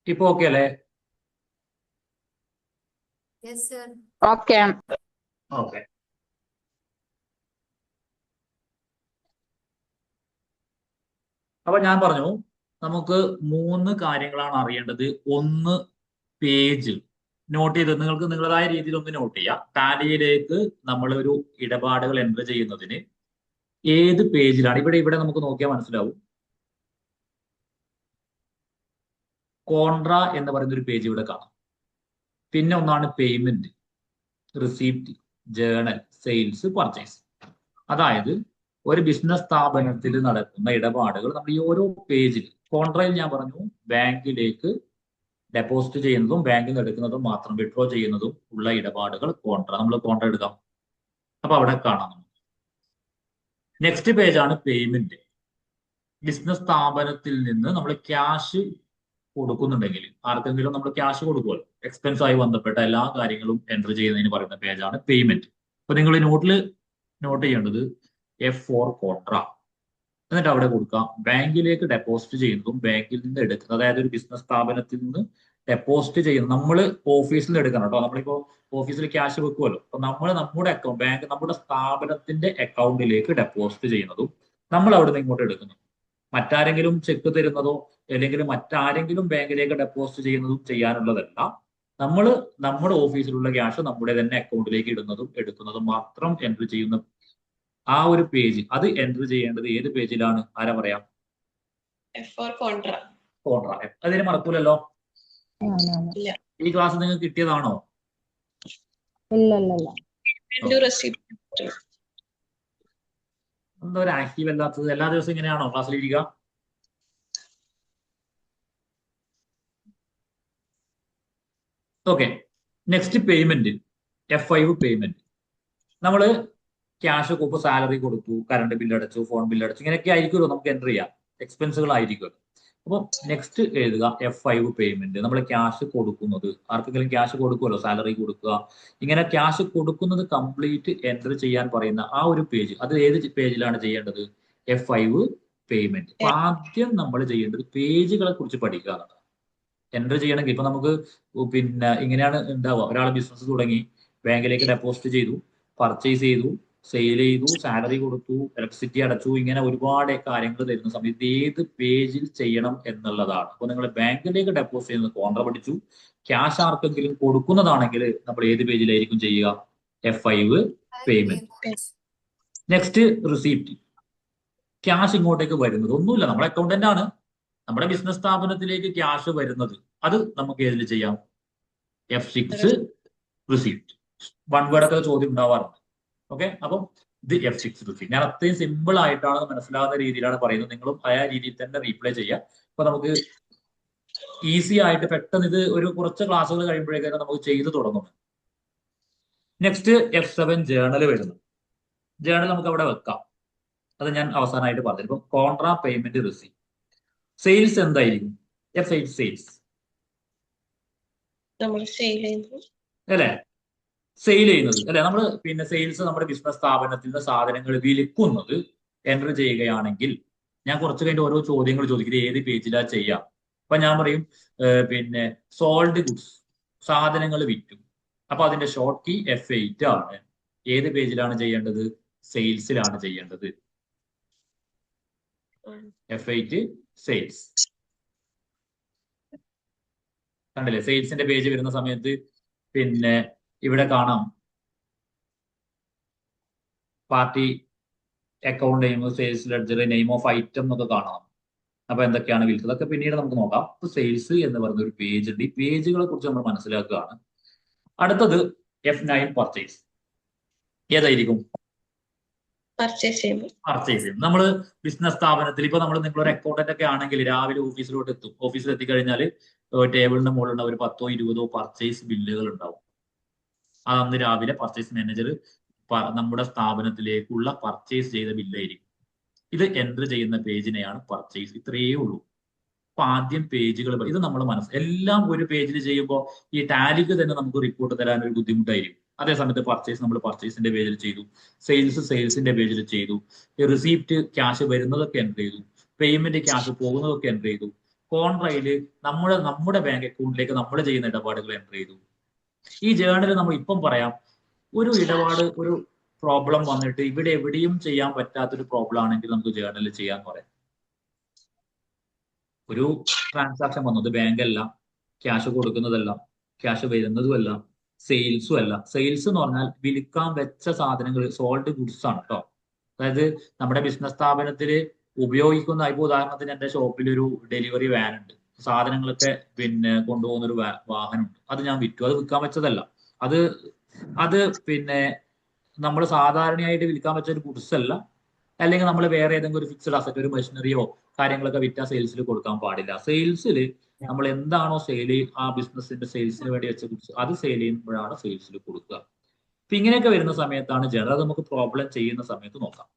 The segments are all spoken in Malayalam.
ഇപ്പൊ ഓക്കെ അല്ലേ? ഓക്കെ. ഓക്കെ. അപ്പൊ ഞാൻ പറഞ്ഞു നമുക്ക് 3 കാര്യങ്ങളാണ് അറിയേണ്ടത്. ഒന്ന്, പേജ് നോട്ട് ചെയ്ത് നിങ്ങൾക്ക് നിങ്ങളുടേതായ രീതിയിൽ ഒന്ന് നോട്ട് ചെയ്യാം. ടാലിയിലേക്ക് നമ്മൾ ഒരു ഇടപാടുകൾ എൻ്റർ ചെയ്യുന്നതിന് ഏത് പേജിലാണ് ഇവിടെ ഇവിടെ നമുക്ക് നോക്കിയാൽ മനസ്സിലാവും. കോൺട്ര എന്ന് പറയുന്ന ഒരു പേജ് ഇവിടെ കാണാം. പിന്നെ ഒന്നാണ് payment, receipt, journal, sales, purchase. അതായത് ഒരു ബിസിനസ് സ്ഥാപനത്തിൽ നടക്കുന്ന ഇടപാടുകൾ നമ്മൾ ഈ ഓരോ പേജിൽ കോൺട്രയിൽ ഞാൻ പറഞ്ഞു ബാങ്കിലേക്ക് ഡെപ്പോസിറ്റ് ചെയ്യുന്നതും ബാങ്കിൽ നിന്ന് എടുക്കുന്നതും മാത്രം വിഡ്രോ ചെയ്യുന്നതും ഉള്ള ഇടപാടുകൾ കോൺട്ര. നമ്മൾ കോൺട്ര എടുക്കാം. അപ്പൊ അവിടെ കാണാം. Next പേജാണ് payment. ബിസിനസ് സ്ഥാപനത്തിൽ നിന്ന് നമ്മൾ ക്യാഷ് കൊടുക്കുന്നുണ്ടെങ്കിൽ ആർക്കെങ്കിലും നമ്മൾ ക്യാഷ് കൊടുക്കുമല്ലോ, എക്സ്പെൻസ് ആയി ബന്ധപ്പെട്ട എല്ലാ കാര്യങ്ങളും എൻ്റർ ചെയ്യുന്നതിന് പറയുന്ന പേജാണ് പേയ്മെന്റ്. അപ്പൊ നിങ്ങൾ നോട്ടിൽ നോട്ട് ചെയ്യേണ്ടത് F4 കോൺട്ര. എന്നിട്ട് അവിടെ കൊടുക്കാം ബാങ്കിലേക്ക് ഡെപ്പോസിറ്റ് ചെയ്യുന്നതും ബാങ്കിൽ നിന്ന് എടുക്കുന്നത്. അതായത് ഒരു ബിസിനസ് സ്ഥാപനത്തിൽ നിന്ന് ഡെപ്പോസിറ്റ് ചെയ്യുന്നത് നമ്മൾ ഓഫീസിൽ നിന്ന് എടുക്കണം കേട്ടോ. നമ്മളിപ്പോ ഓഫീസിൽ ക്യാഷ് വെക്കുമല്ലോ. അപ്പൊ നമ്മൾ നമ്മുടെ അക്കൗണ്ട് ബാങ്ക് നമ്മുടെ സ്ഥാപനത്തിന്റെ അക്കൗണ്ടിലേക്ക് ഡെപ്പോസിറ്റ് ചെയ്യുന്നതും നമ്മൾ അവിടെ നിന്ന് ഇങ്ങോട്ട് എടുക്കുന്നു. മറ്റാരെങ്കിലും ചെക്ക് തരുന്നതോ അല്ലെങ്കിൽ മറ്റാരെങ്കിലും ബാങ്കിലേക്ക് ഡെപ്പോസിറ്റ് ചെയ്യുന്നതും ചെയ്യാനുള്ളതല്ല. നമ്മൾ നമ്മുടെ ഓഫീസിലുള്ള ക്യാഷ് നമ്മുടെ തന്നെ അക്കൗണ്ടിലേക്ക് ഇടുന്നതും എടുക്കുന്നതും മാത്രം എൻട്രി ചെയ്യുന്ന ആ ഒരു പേജ്, അത് എൻട്രി ചെയ്യേണ്ടത് ഏത് പേജിലാണ്? ആരാ പറയാം? കോൺട്ര. അതിന് മറക്കൂലല്ലോ. ഈ ക്ലാസ് നിങ്ങൾക്ക് കിട്ടിയതാണോ? എന്താ ഒരു ആക്റ്റീവ് അല്ലാത്തത്? എല്ലാ ദിവസവും ഇങ്ങനെയാണോ ക്ലാസ്സിൽ ഇരിക്കുക? Okay. Next payment, F5 payment. നമ്മള് ക്യാഷ് ഇപ്പൊ സാലറി കൊടുത്തു, കറണ്ട് ബില്ല് അടച്ചു, ഫോൺ ബില്ല് അടച്ചു, ഇങ്ങനെയൊക്കെ ആയിരിക്കുമല്ലോ നമുക്ക് എൻ്റർ ചെയ്യാം. എക്സ്പെൻസുകൾ ആയിരിക്കുമല്ലോ. അപ്പൊ നെക്സ്റ്റ് എഴുതുക F5 പേയ്മെന്റ്. നമ്മൾ ക്യാഷ് കൊടുക്കുന്നത്, ആർക്കെങ്കിലും ക്യാഷ് കൊടുക്കുമല്ലോ, സാലറി കൊടുക്കുക, ഇങ്ങനെ ക്യാഷ് കൊടുക്കുന്നത് കംപ്ലീറ്റ് എൻ്റർ ചെയ്യാൻ പറയുന്ന ആ ഒരു പേജ്, അത് ഏത് പേജിലാണ് ചെയ്യേണ്ടത്? F5 payment. അപ്പൊ ആദ്യം നമ്മൾ ചെയ്യേണ്ടത് പേജുകളെ കുറിച്ച് പഠിക്കുക എന്നതാണ്. എൻ്റർ ചെയ്യണമെങ്കിൽ ഇപ്പൊ നമുക്ക് പിന്നെ ഇങ്ങനെയാണ് ഉണ്ടാവുക. ഒരാൾ ബിസിനസ് തുടങ്ങി, ബാങ്കിലേക്ക് ഡെപ്പോസിറ്റ് ചെയ്തു, പർച്ചേസ് ചെയ്തു, സെയിൽ ചെയ്തു, സാലറി കൊടുത്തു, ഇലക്ട്രിസിറ്റി അടച്ചു, ഇങ്ങനെ ഒരുപാട് കാര്യങ്ങൾ തരുന്ന സമയത്ത് ഏത് പേജിൽ ചെയ്യണം എന്നുള്ളതാണ്. അപ്പൊ നിങ്ങൾ ബാങ്കിലേക്ക് ഡെപ്പോസിറ്റ് ചെയ്യുന്നത് കോൺട്ര പഠിച്ചു. ക്യാഷ് ആർക്കെങ്കിലും കൊടുക്കുന്നതാണെങ്കിൽ നമ്മൾ ഏത് പേജിലായിരിക്കും ചെയ്യുക? F5 payment. Next receipt. Cash ഇങ്ങോട്ടേക്ക് വരുന്നത് ഒന്നുമില്ല, നമ്മുടെ അക്കൗണ്ടന്റ് ആണ്, നമ്മുടെ ബിസിനസ് സ്ഥാപനത്തിലേക്ക് ക്യാഷ് വരുന്നത്, അത് നമുക്ക് ഏതിൽ ചെയ്യാം? F6 receipt. വൺ വേർഡ് ഒക്കെ ചോദ്യം ഉണ്ടാവാറുണ്ട്. ഓക്കെ. അപ്പം ഇത് F6 റിസീപ്റ്റ്. ഞാൻ അത്രയും സിമ്പിൾ ആയിട്ടാണ് മനസ്സിലാവുന്ന രീതിയിലാണ് പറയുന്നത്. നിങ്ങളും ആ രീതിയിൽ തന്നെ റീപ്ലൈ ചെയ്യാം. അപ്പൊ നമുക്ക് ഈസി ആയിട്ട് പെട്ടെന്ന് ഇത് ഒരു കുറച്ച് ക്ലാസ്സുകൾ കഴിയുമ്പോഴേക്കും നമുക്ക് ചെയ്തു തുടങ്ങും. നെക്സ്റ്റ് F7 ജേണൽ വരുന്നു. ജേണൽ നമുക്ക് അവിടെ വെക്കാം. അത് ഞാൻ അവസാനമായിട്ട് പറഞ്ഞു. ഇപ്പം കോൺട്ര, പേയ്മെന്റ്, റിസീപ്റ്റ്. സെയിൽസ് എന്തായിരിക്കും? F8 സെയിൽസ് അല്ലെ? സെയിൽ ചെയ്യുന്നത് അല്ലെ? നമ്മൾ പിന്നെ സെയിൽസ് നമ്മുടെ ബിസിനസ് സ്ഥാപനത്തിൽ നിന്ന് സാധനങ്ങൾ വിൽക്കുന്നത് എൻ്റർ ചെയ്യുകയാണെങ്കിൽ ഞാൻ കുറച്ച് കഴിഞ്ഞ് ഓരോ ചോദ്യങ്ങൾ ചോദിക്കും, ഏത് പേജിലാ ചെയ്യാം. അപ്പൊ ഞാൻ പറയും പിന്നെ സോൾഡ് ഗുഡ്സ്, സാധനങ്ങൾ വിറ്റു. അപ്പൊ അതിന്റെ ഷോർട്ട് കീ F8 ആണ്. ഏത് പേജിലാണ് ചെയ്യേണ്ടത്? സെയിൽസിലാണ് ചെയ്യേണ്ടത്. F8 sales. കണ്ടില്ലേ? സെയിൽസിന്റെ പേജ് വരുന്ന സമയത്ത് പിന്നെ ഇവിടെ കാണാം party account name, sales ledger, name of item എന്നൊക്കെ കാണാം. അപ്പൊ എന്തൊക്കെയാണ് വിൽക്കുന്നത് അതൊക്കെ പിന്നീട് നമുക്ക് നോക്കാം. ഇപ്പൊ സെയിൽസ് എന്ന് പറയുന്ന ഒരു പേജ് ഉണ്ട്. ഈ പേജുകളെ കുറിച്ച് നമ്മൾ മനസ്സിലാക്കുകയാണ്. അടുത്തത് F9 പർച്ചേസ്. ഏതായിരിക്കും? പർച്ചേസ്. നമ്മൾ ബിസിനസ് സ്ഥാപനത്തിൽ ഇപ്പൊ നിങ്ങളൊരു അക്കൗണ്ടന്റ് ഒക്കെ ആണെങ്കിൽ രാവിലെ ഓഫീസിലോട്ട് എത്തും. ഓഫീസിൽ എത്തിക്കഴിഞ്ഞാൽ ടേബിളിന്റെ മുകളിൽ ഒരു 10ഓ 20ഓ പർച്ചേസ് ബില്ലുകൾ ഉണ്ടാവും. അന്ന് രാവിലെ പർച്ചേസ് മാനേജർ നമ്മുടെ സ്ഥാപനത്തിലേക്കുള്ള പർച്ചേസ് ചെയ്ത ബില്ലായിരിക്കും. ഇത് എൻ്റർ ചെയ്യുന്ന പേജിനെയാണ് പർച്ചേസ്. ഇത്രയേ ഉള്ളൂ. അപ്പൊ ആദ്യം പേജുകൾ ഇത് നമ്മൾ എല്ലാം ഒരു പേജിൽ ചെയ്യുമ്പോൾ ഈ ടാലിക്ക് തന്നെ നമുക്ക് റിപ്പോർട്ട് തരാൻ ഒരു ബുദ്ധിമുട്ടായിരിക്കും. അതേസമയത്ത് പർച്ചേസ് നമ്മൾ പർച്ചേസിന്റെ പേജിൽ ചെയ്തു, സെയിൽസ് സെയിൽസിന്റെ പേജിൽ ചെയ്തു, റിസീപ്റ്റ് ക്യാഷ് വരുന്നതൊക്കെ എൻ്റർ ചെയ്തു, പേയ്മെന്റ് ക്യാഷ് പോകുന്നതൊക്കെ എൻ്റർ ചെയ്തു, കോൺട്രയില് നമ്മുടെ ബാങ്ക് അക്കൗണ്ടിലേക്ക് നമ്മൾ ചെയ്യുന്ന ഇടപാടുകൾ എൻ്റർ ചെയ്തു. ഈ ജേണൽ നമ്മൾ ഇപ്പം പറയാം, ഒരു ഇടപാട് ഒരു പ്രോബ്ലം വന്നിട്ട് ഇവിടെ എവിടെയും ചെയ്യാൻ പറ്റാത്തൊരു പ്രോബ്ലം ആണെങ്കിൽ നമുക്ക് ജേണലിൽ ചെയ്യാന്ന് പറയാം. ഒരു ട്രാൻസാക്ഷൻ വന്നത് ബാങ്കല്ല, ക്യാഷ് കൊടുക്കുന്നതല്ല, ക്യാഷ് വരുന്നതുമല്ല, സെയിൽസും അല്ല. സെയിൽസ് എന്ന് പറഞ്ഞാൽ വിൽക്കാൻ വെച്ച സാധനങ്ങൾ, സോൾഡ് ഗുഡ്സ് ആണ് കേട്ടോ. അതായത് നമ്മുടെ ബിസിനസ് സ്ഥാപനത്തിൽ ഉപയോഗിക്കുന്ന, ഇപ്പോൾ ഉദാഹരണത്തിന് എൻ്റെ ഷോപ്പിൽ ഒരു ഡെലിവറി വാൻ ഉണ്ട്, സാധനങ്ങളൊക്കെ പിന്നെ കൊണ്ടുപോകുന്ന ഒരു വാഹനമുണ്ട്. അത് ഞാൻ വിറ്റു, അത് വിൽക്കാൻ വെച്ചതല്ല. അത് അത് പിന്നെ നമ്മൾ സാധാരണയായിട്ട് വിൽക്കാൻ വെച്ച ഒരു ഗുഡ്സ് അല്ല. അല്ലെങ്കിൽ നമ്മൾ വേറെ ഏതെങ്കിലും ഒരു ഫിക്സഡ് അസറ്റ്, ഒരു മെഷീനറിയോ കാര്യങ്ങളൊക്കെ വിറ്റാ സെയിൽസിൽ കൊടുക്കാൻ പാടില്ല. സെയിൽസിൽ നമ്മൾ എന്താണോ സെയിൽ, ആ ബിസിനസിന്റെ സെയിൽസിന് വേണ്ടി വെച്ച ഗുഡ്സ് അത് സെയിൽ ചെയ്യുമ്പോഴാണ് സെയിൽസിൽ കൊടുക്കുക. അപ്പൊ ഇങ്ങനെയൊക്കെ വരുന്ന സമയത്താണ് ജനറൽ നമുക്ക് പ്രോബ്ലം ചെയ്യുന്ന സമയത്ത് നോക്കാം.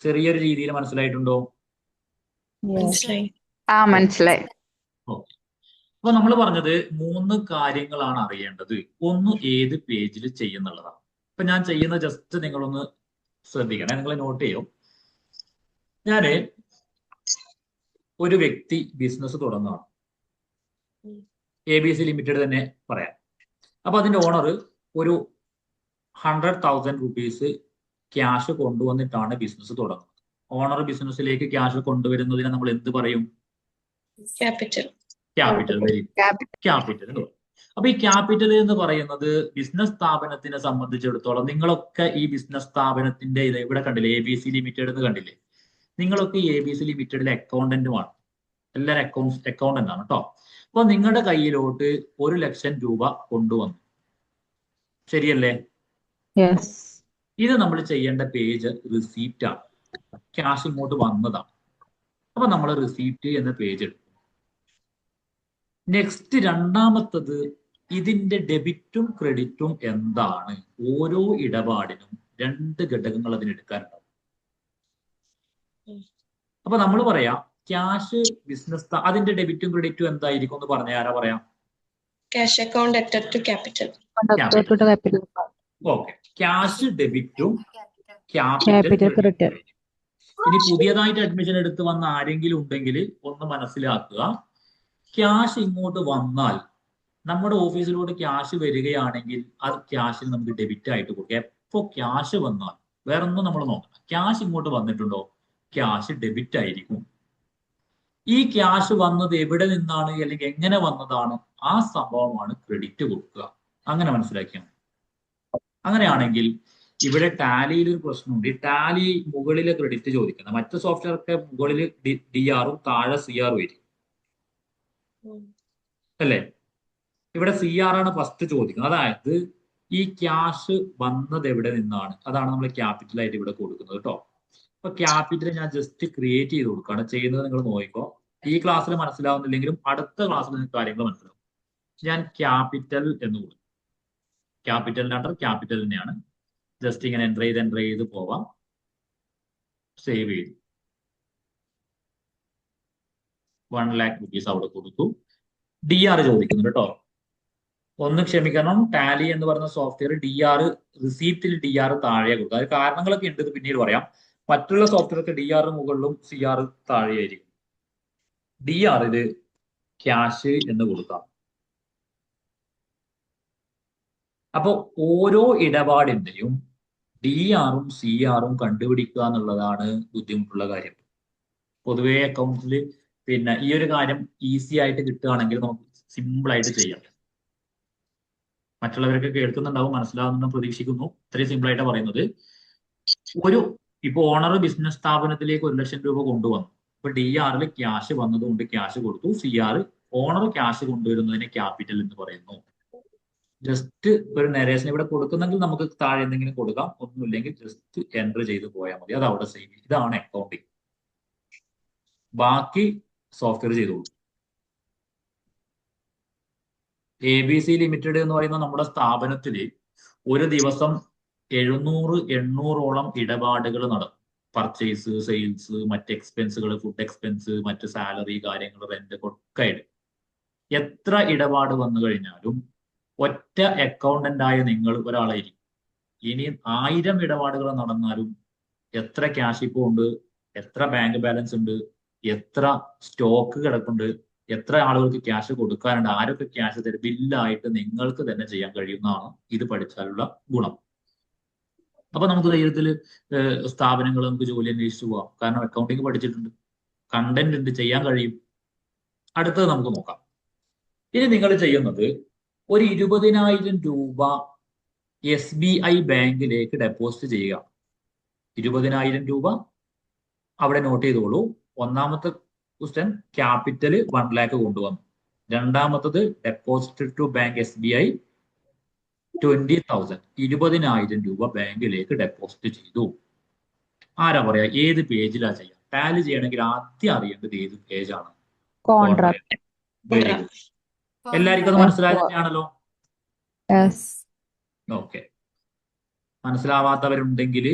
ചെറിയൊരു രീതിയിൽ മനസ്സിലായിട്ടുണ്ടോ? മനസ്സിലായി. മനസ്സിലായി. ഓക്കെ. അപ്പൊ നമ്മൾ പറഞ്ഞത് 3 കാര്യങ്ങളാണ് അറിയേണ്ടത്. ഒന്ന് ഏത് പേജിൽ ചെയ്യുന്നുള്ളതാണ്. ഇപ്പൊ ഞാൻ ചെയ്യുന്ന ജസ്റ്റ് നിങ്ങളൊന്ന് ശ്രദ്ധിക്കണേ, നിങ്ങൾ നോട്ട് ചെയ്യും. ഞാന് ഒരു വ്യക്തി ബിസിനസ് തുടങ്ങുകയാണ്, ABC ലിമിറ്റഡ് തന്നെ പറയാം. അപ്പൊ അതിന്റെ ഓണർ ഒരു 100,000 റുപ്പീസ് ക്യാഷ് കൊണ്ടുവന്നിട്ടാണ് ബിസിനസ് തുടങ്ങുന്നത്. ഓണർ ബിസിനസ്സിലേക്ക് ക്യാഷ് കൊണ്ടുവരുന്നതിനെ നമ്മൾ എന്ത് പറയും? ക്യാപിറ്റൽ. ക്യാപിറ്റൽ. ക്യാപിറ്റൽ എന്ന് പറയും. അപ്പൊ ഈ ക്യാപിറ്റൽ എന്ന് പറയുന്നത് ബിസിനസ് സ്ഥാപനത്തിനെ സംബന്ധിച്ചിടത്തോളം, നിങ്ങളൊക്കെ ഈ ബിസിനസ് സ്ഥാപനത്തിന്റെ ഇത് ഇവിടെ കണ്ടില്ലേ, ABC ലിമിറ്റഡ് എന്ന് കണ്ടില്ലേ? നിങ്ങളൊക്കെ ഈ ABC ലിമിറ്റഡിലെ അക്കൗണ്ടന്റുമാണ്. എല്ലാവരും അക്കൗണ്ടന്റ് ആണ് കേട്ടോ. അപ്പൊ നിങ്ങളുടെ കയ്യിലോട്ട് 1,00,000 രൂപ കൊണ്ടുവന്നു, ശരിയല്ലേ? ഇത് നമ്മൾ ചെയ്യേണ്ട പേജ് റിസീപ്റ്റ് ആണ്. ക്യാഷ് ഇങ്ങോട്ട് വന്നതാണ്. അപ്പൊ നമ്മൾ റിസീപ്റ്റ് എന്ന പേജ് എടുക്കും. നെക്സ്റ്റ് രണ്ടാമത്തത്, ഇതിന്റെ ഡെബിറ്റും ക്രെഡിറ്റും എന്താണ്? ഓരോ ഇടപാടിനും 2 ഘടകങ്ങൾ അതിനെടുക്കാനുണ്ടാവും. അപ്പൊ നമ്മൾ പറയാം ക്യാഷ് ബിസിനസ്, അതിന്റെ ഡെബിറ്റും ക്രെഡിറ്റും എന്തായിരിക്കും എന്ന് പറഞ്ഞ ആരാ പറയാം? Cash account added to capital. Okay. Cash ഡെബിറ്റും ക്യാപിറ്റൽ ക്രെഡിറ്റും. ഇനി പുതിയതായിട്ട് അഡ്മിഷൻ എടുത്ത് വന്ന ആരെങ്കിലും ഉണ്ടെങ്കിൽ ഒന്ന് മനസ്സിലാക്കുക, ക്യാഷ് ഇങ്ങോട്ട് വന്നാൽ, നമ്മുടെ ഓഫീസിലോട്ട് ക്യാഷ് വരികയാണെങ്കിൽ അത് ക്യാഷിന് നമുക്ക് ഡെബിറ്റ് ആയിട്ട് കൊടുക്കുക. എപ്പോ ക്യാഷ് വന്നാൽ വേറെ ഒന്നും നമ്മൾ നോക്കണം, ക്യാഷ് ഇങ്ങോട്ട് വന്നിട്ടുണ്ടോ, ക്യാഷ് ഡെബിറ്റ് ആയിരിക്കും. ഈ ക്യാഷ് വന്നത് എവിടെ നിന്നാണ് അല്ലെങ്കിൽ എങ്ങനെ വന്നതാണ്, ആ സംഭവമാണ് ക്രെഡിറ്റ് കൊടുക്കുക. അങ്ങനെ മനസ്സിലാക്കിയാണ്. അങ്ങനെയാണെങ്കിൽ ഇവിടെ ടാലിയിൽ ഒരു പ്രശ്നമുണ്ട്. ഈ ടാലി മുകളിലെ ക്രെഡിറ്റ് ചോദിക്കുന്നത്, മറ്റു സോഫ്റ്റ്വെയർ ഒക്കെ മുകളിൽ DR-ഉം താഴെ CR-ഉം ആയിരിക്കും, അല്ലേ? ഇവിടെ CR ആണ് ഫസ്റ്റ് ചോദിക്കുന്നത്. അതായത് ഈ ക്യാഷ് വന്നത് എവിടെ നിന്നാണ്, അതാണ് നമ്മൾ ക്യാപിറ്റലായിട്ട് ഇവിടെ കൊടുക്കുന്നത് കേട്ടോ. അപ്പൊ ക്യാപിറ്റൽ ഞാൻ ജസ്റ്റ് ക്രിയേറ്റ് ചെയ്ത് കൊടുക്കുകയാണ് ചെയ്യുന്നത്. നിങ്ങൾ നോക്കിക്കോ, ഈ ക്ലാസ്സിൽ മനസ്സിലാവുന്നില്ലെങ്കിലും അടുത്ത ക്ലാസ്സിൽ നിങ്ങൾക്ക് കാര്യങ്ങൾ മനസ്സിലാവും. ഞാൻ ക്യാപിറ്റൽ എന്ന് കൊടുക്കും. ക്യാപിറ്റലിന്റെ അണ്ടർ ക്യാപിറ്റൽ തന്നെയാണ്. ജസ്റ്റ് ഇങ്ങനെ എൻ്റർ ചെയ്ത് പോവാം. സേവ് ചെയ്തു. 1 lakh rupees അവിടെ കൊടുത്തു. DR ചോദിക്കുന്നുണ്ട് കേട്ടോ. ഒന്ന് ക്ഷമിക്കണം, ടാലി എന്ന് പറയുന്ന സോഫ്റ്റ്വെയർ DR റിസീപ്റ്റിൽ DR താഴെ കൊടുക്കുക. അത് കാരണങ്ങളൊക്കെ ഉണ്ട്, പിന്നീട് പറയാം. മറ്റുള്ള സോഫ്റ്റ്വെയർക്ക് DR മുകളിലും CR താഴെയായിരിക്കും. DR-ല് ക്യാഷ് എന്ന് കൊടുക്കാം. അപ്പൊ ഓരോ ഇടപാടിന്റെയും DR-ഉം CR-ഉം കണ്ടുപിടിക്കുക എന്നുള്ളതാണ് ബുദ്ധിമുട്ടുള്ള കാര്യം. പൊതുവേ അക്കൗണ്ടിൽ പിന്നെ ഈ ഒരു കാര്യം ഈസി ആയിട്ട് കിട്ടുകയാണെങ്കിൽ നമുക്ക് സിമ്പിൾ ആയിട്ട് ചെയ്യാം. മറ്റുള്ളവരൊക്കെ കേൾക്കുന്നുണ്ടാവും, മനസ്സിലാവുന്നുണ്ടെന്ന് പ്രതീക്ഷിക്കുന്നു. ഇത്രയും സിമ്പിൾ ആയിട്ട് പറയുന്നത്. ഇപ്പൊ ഓണർ ബിസിനസ് സ്ഥാപനത്തിലേക്ക് 1,00,000 രൂപ കൊണ്ടുവന്നു. ഇപ്പൊ DR-ല് ക്യാഷ് വന്നതുകൊണ്ട് ക്യാഷ് കൊടുത്തു. CR ഓണർ ക്യാഷ് കൊണ്ടുവരുന്നതിനെ ക്യാപിറ്റൽ എന്ന് പറയുന്നു. ജസ്റ്റ് ഒരു നരേഷൻ ഇവിടെ കൊടുക്കുന്നെങ്കിൽ നമുക്ക് താഴെ എന്തെങ്കിലും കൊടുക്കാം, ഒന്നുമില്ലെങ്കിൽ ജസ്റ്റ് എൻ്റർ ചെയ്ത് പോയാൽ മതി. അത് അവിടെ സേവ് ചെയ്യും. ഇതാണ് അക്കൗണ്ടിങ്. ബാക്കി സോഫ്റ്റ്വെയർ ചെയ്തോളൂ. ABC ലിമിറ്റഡ് എന്ന് പറയുന്ന നമ്മുടെ സ്ഥാപനത്തിൽ ഒരു ദിവസം 700-800ഓളം ഇടപാടുകൾ നടക്കും. പർച്ചേസ്, സെയിൽസ്, മറ്റ് എക്സ്പെൻസുകൾ, ഫുഡ് എക്സ്പെൻസ്, മറ്റ് സാലറി കാര്യങ്ങൾ, റെന്റ് ഒക്കെ ആയിട്ട് എത്ര ഇടപാട് വന്നു കഴിഞ്ഞാലും ഒറ്റ അക്കൗണ്ടന്റ് ആയ നിങ്ങൾ ഒരാളായിരിക്കും. ഇനി 1000 ഇടപാടുകൾ നടന്നാലും എത്ര ക്യാഷ് ഇപ്പോൾ ഉണ്ട്, എത്ര ബാങ്ക് ബാലൻസ് ഉണ്ട്, എത്ര സ്റ്റോക്ക് കിടക്കുന്നുണ്ട്, എത്ര ആളുകൾക്ക് ക്യാഷ് കൊടുക്കാനുണ്ട്, ആരൊക്കെ ക്യാഷ് തരും, ബില്ലായിട്ട് നിങ്ങൾക്ക് തന്നെ ചെയ്യാൻ കഴിയുന്നതാണ് ഇത് പഠിച്ചാലുള്ള ഗുണം. അപ്പൊ നമുക്ക് ധൈര്യത്തിൽ സ്ഥാപനങ്ങൾ നമുക്ക് ജോലി അന്വേഷിച്ചു പോവാം. കാരണം അക്കൗണ്ടിങ് പഠിച്ചിട്ടുണ്ട്, കണ്ടന്റ് ഉണ്ട്, ചെയ്യാൻ കഴിയും. അടുത്തത് നമുക്ക് നോക്കാം. ഇനി നിങ്ങൾ ചെയ്യുന്നത് ഒരു 20,000 രൂപ SBI ബാങ്കിലേക്ക് ഡെപ്പോസിറ്റ് ചെയ്യുക. 20,000 രൂപ അവിടെ നോട്ട് ചെയ്തോളൂ. ഒന്നാമത്തെ ക്വസ്റ്റ്യൻ ക്യാപിറ്റൽ 1 lakh കൊണ്ടുവന്നു. രണ്ടാമത്തത് ഡെപ്പോസിറ്റ് ടു ബാങ്ക് SBI 20,000, 20,000 രൂപ ബാങ്കിലേക്ക് ഡെപ്പോസിറ്റ് ചെയ്തു. ആരാ പറയാ ഏത് പേജിലാ ചെയ്യാം? ടാലി ചെയ്യണമെങ്കിൽ ആദ്യം അറിയേണ്ടത് ഏത് പേജാണ്? കോൺട്രാക്ട്. Very good. എല്ലാവർക്കും അത് മനസ്സിലായത് തന്നെയാണല്ലോ? ഓക്കെ. മനസ്സിലാവാത്തവരുണ്ടെങ്കിൽ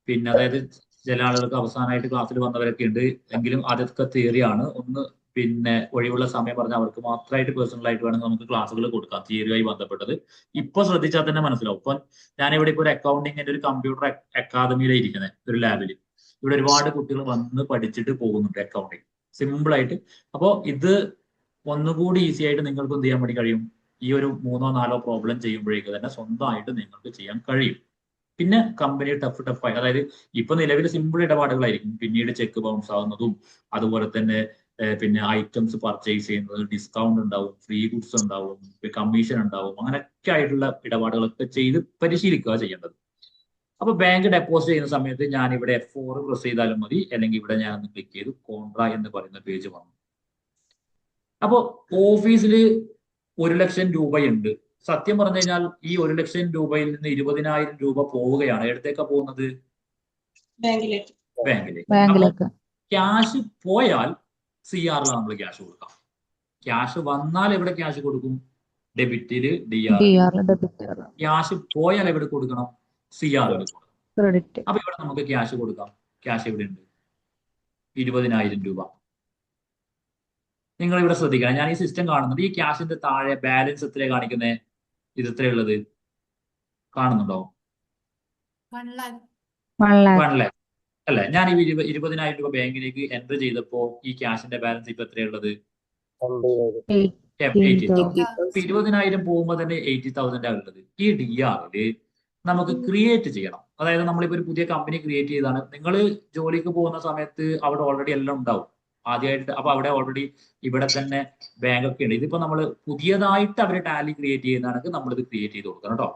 പിന്നെ അതായത് ചില ആളുകൾക്ക് അവസാനമായിട്ട് ക്ലാസ്സിൽ വന്നവരൊക്കെ ഉണ്ട്, എങ്കിലും അതൊക്കെ തിയറിയാണ്. ഒന്ന് പിന്നെ ഒഴിവുള്ള സമയം പറഞ്ഞാൽ അവർക്ക് മാത്രമായിട്ട് പേഴ്സണൽ ആയിട്ട് വേണമെങ്കിൽ നമുക്ക് ക്ലാസ്സുകൾ കൊടുക്കാം തിയറിയുമായി ബന്ധപ്പെട്ടത്. ഇപ്പൊ ശ്രദ്ധിച്ചാൽ തന്നെ മനസ്സിലാവും. ഇപ്പൊ ഞാനിവിടെ ഇപ്പോൾ ഒരു അക്കൗണ്ടിങ്ങിന്റെ ഒരു കമ്പ്യൂട്ടർ അക്കാദമിയിലാണ് ഇരിക്കുന്നത്, ഒരു ലാബിൽ. ഇവിടെ ഒരുപാട് കുട്ടികൾ വന്ന് പഠിച്ചിട്ട് പോകുന്നുണ്ട് അക്കൗണ്ടിങ് സിമ്പിൾ ആയിട്ട്. അപ്പോൾ ഇത് ഒന്നുകൂടി ഈസി ആയിട്ട് നിങ്ങൾക്ക് എന്ത് ചെയ്യാൻ വേണ്ടി കഴിയും? ഈ ഒരു 3-4 പ്രോബ്ലം ചെയ്യുമ്പോഴേക്ക് തന്നെ സ്വന്തമായിട്ട് നിങ്ങൾക്ക് ചെയ്യാൻ കഴിയും. പിന്നെ കമ്പനി ടഫായി, അതായത് ഇപ്പൊ നിലവിൽ സിമ്പിൾ ഇടപാടുകളായിരിക്കും, പിന്നീട് ചെക്ക് ബൗൺസ് ആവുന്നതും അതുപോലെ തന്നെ പിന്നെ ഐറ്റംസ് പർച്ചേസ് ചെയ്യുന്നത്, ഡിസ്കൗണ്ട് ഉണ്ടാവും, ഫ്രീ ഗുഡ്സ് ഉണ്ടാവും, കമ്മീഷൻ ഉണ്ടാവും, അങ്ങനെയൊക്കെ ആയിട്ടുള്ള ഇടപാടുകളൊക്കെ ചെയ്ത് പരിശീലിക്കുക ചെയ്യേണ്ടത്. അപ്പൊ ബാങ്ക് ഡെപ്പോസിറ്റ് ചെയ്യുന്ന സമയത്ത് ഞാൻ ഇവിടെ F4 പ്രസ് ചെയ്താലും മതി, അല്ലെങ്കിൽ ഇവിടെ ഞാൻ ഒന്ന് ക്ലിക്ക് ചെയ്ത് കോൺട്രാ എന്ന് പറയുന്ന പേജ് വന്നു. അപ്പോ ഓഫീസിൽ 1,00,000 രൂപയുണ്ട്. സത്യം പറഞ്ഞു കഴിഞ്ഞാൽ ഈ 1,00,000 രൂപയിൽ നിന്ന് 20,000 രൂപ പോവുകയാണ്. എവിടത്തേക്കാ പോകുന്നത്? ബാങ്കിലേക്ക്. ക്യാഷ് പോയാൽ CRലാണ് നമ്മൾ ക്യാഷ് കൊടുക്കാം. ക്യാഷ് വന്നാൽ എവിടെ ക്യാഷ് കൊടുക്കും? ഡെബിറ്റില് DR. ക്യാഷ് പോയാൽ എവിടെ കൊടുക്കണം? CR കൊടുക്കണം. അപ്പൊ ഇവിടെ നമുക്ക് ക്യാഷ് കൊടുക്കാം. ക്യാഷ് എവിടെ ഉണ്ട്? 20,000 രൂപ. നിങ്ങൾ ഇവിടെ ശ്രദ്ധിക്കണം, ഞാൻ ഈ സിസ്റ്റം കാണുന്നുണ്ട്. ഈ ക്യാഷിന്റെ താഴെ ബാലൻസ് എത്രയാണ് കാണിക്കുന്നത്? ഇത് എത്രയുള്ളത് കാണുന്നുണ്ടോ? 1 lakh അല്ലെ? ഞാൻ ഈ 20,000 രൂപ ബാങ്കിലേക്ക് എൻറ്റർ ചെയ്തപ്പോ ഈ ക്യാഷിന്റെ ബാലൻസ് ഇപ്പൊ എത്രയുള്ളത്? 80,000. ഇപ്പൊ 20,000 പോകുമ്പോൾ തന്നെ 80,000 ഉള്ളത്. ഈ DR നമുക്ക് ക്രിയേറ്റ് ചെയ്യണം. അതായത് നമ്മളിപ്പോ ഒരു പുതിയ കമ്പനി ക്രിയേറ്റ് ചെയ്താണ്. നിങ്ങൾ ജോലിക്ക് പോകുന്ന സമയത്ത് അവിടെ ഓൾറെഡി എല്ലാം ഉണ്ടാവും ആദ്യമായിട്ട്. അപ്പൊ അവിടെ ഓൾറെഡി ഇവിടെ തന്നെ ബാങ്ക് ഒക്കെ ഉണ്ട്. ഇതിപ്പോ നമ്മൾ പുതിയതായിട്ട് അവർ ടാലി ക്രിയേറ്റ് ചെയ്യുന്നതാണെങ്കിൽ നമ്മളിത് ക്രിയേറ്റ് ചെയ്ത് കൊടുക്കണം കേട്ടോ.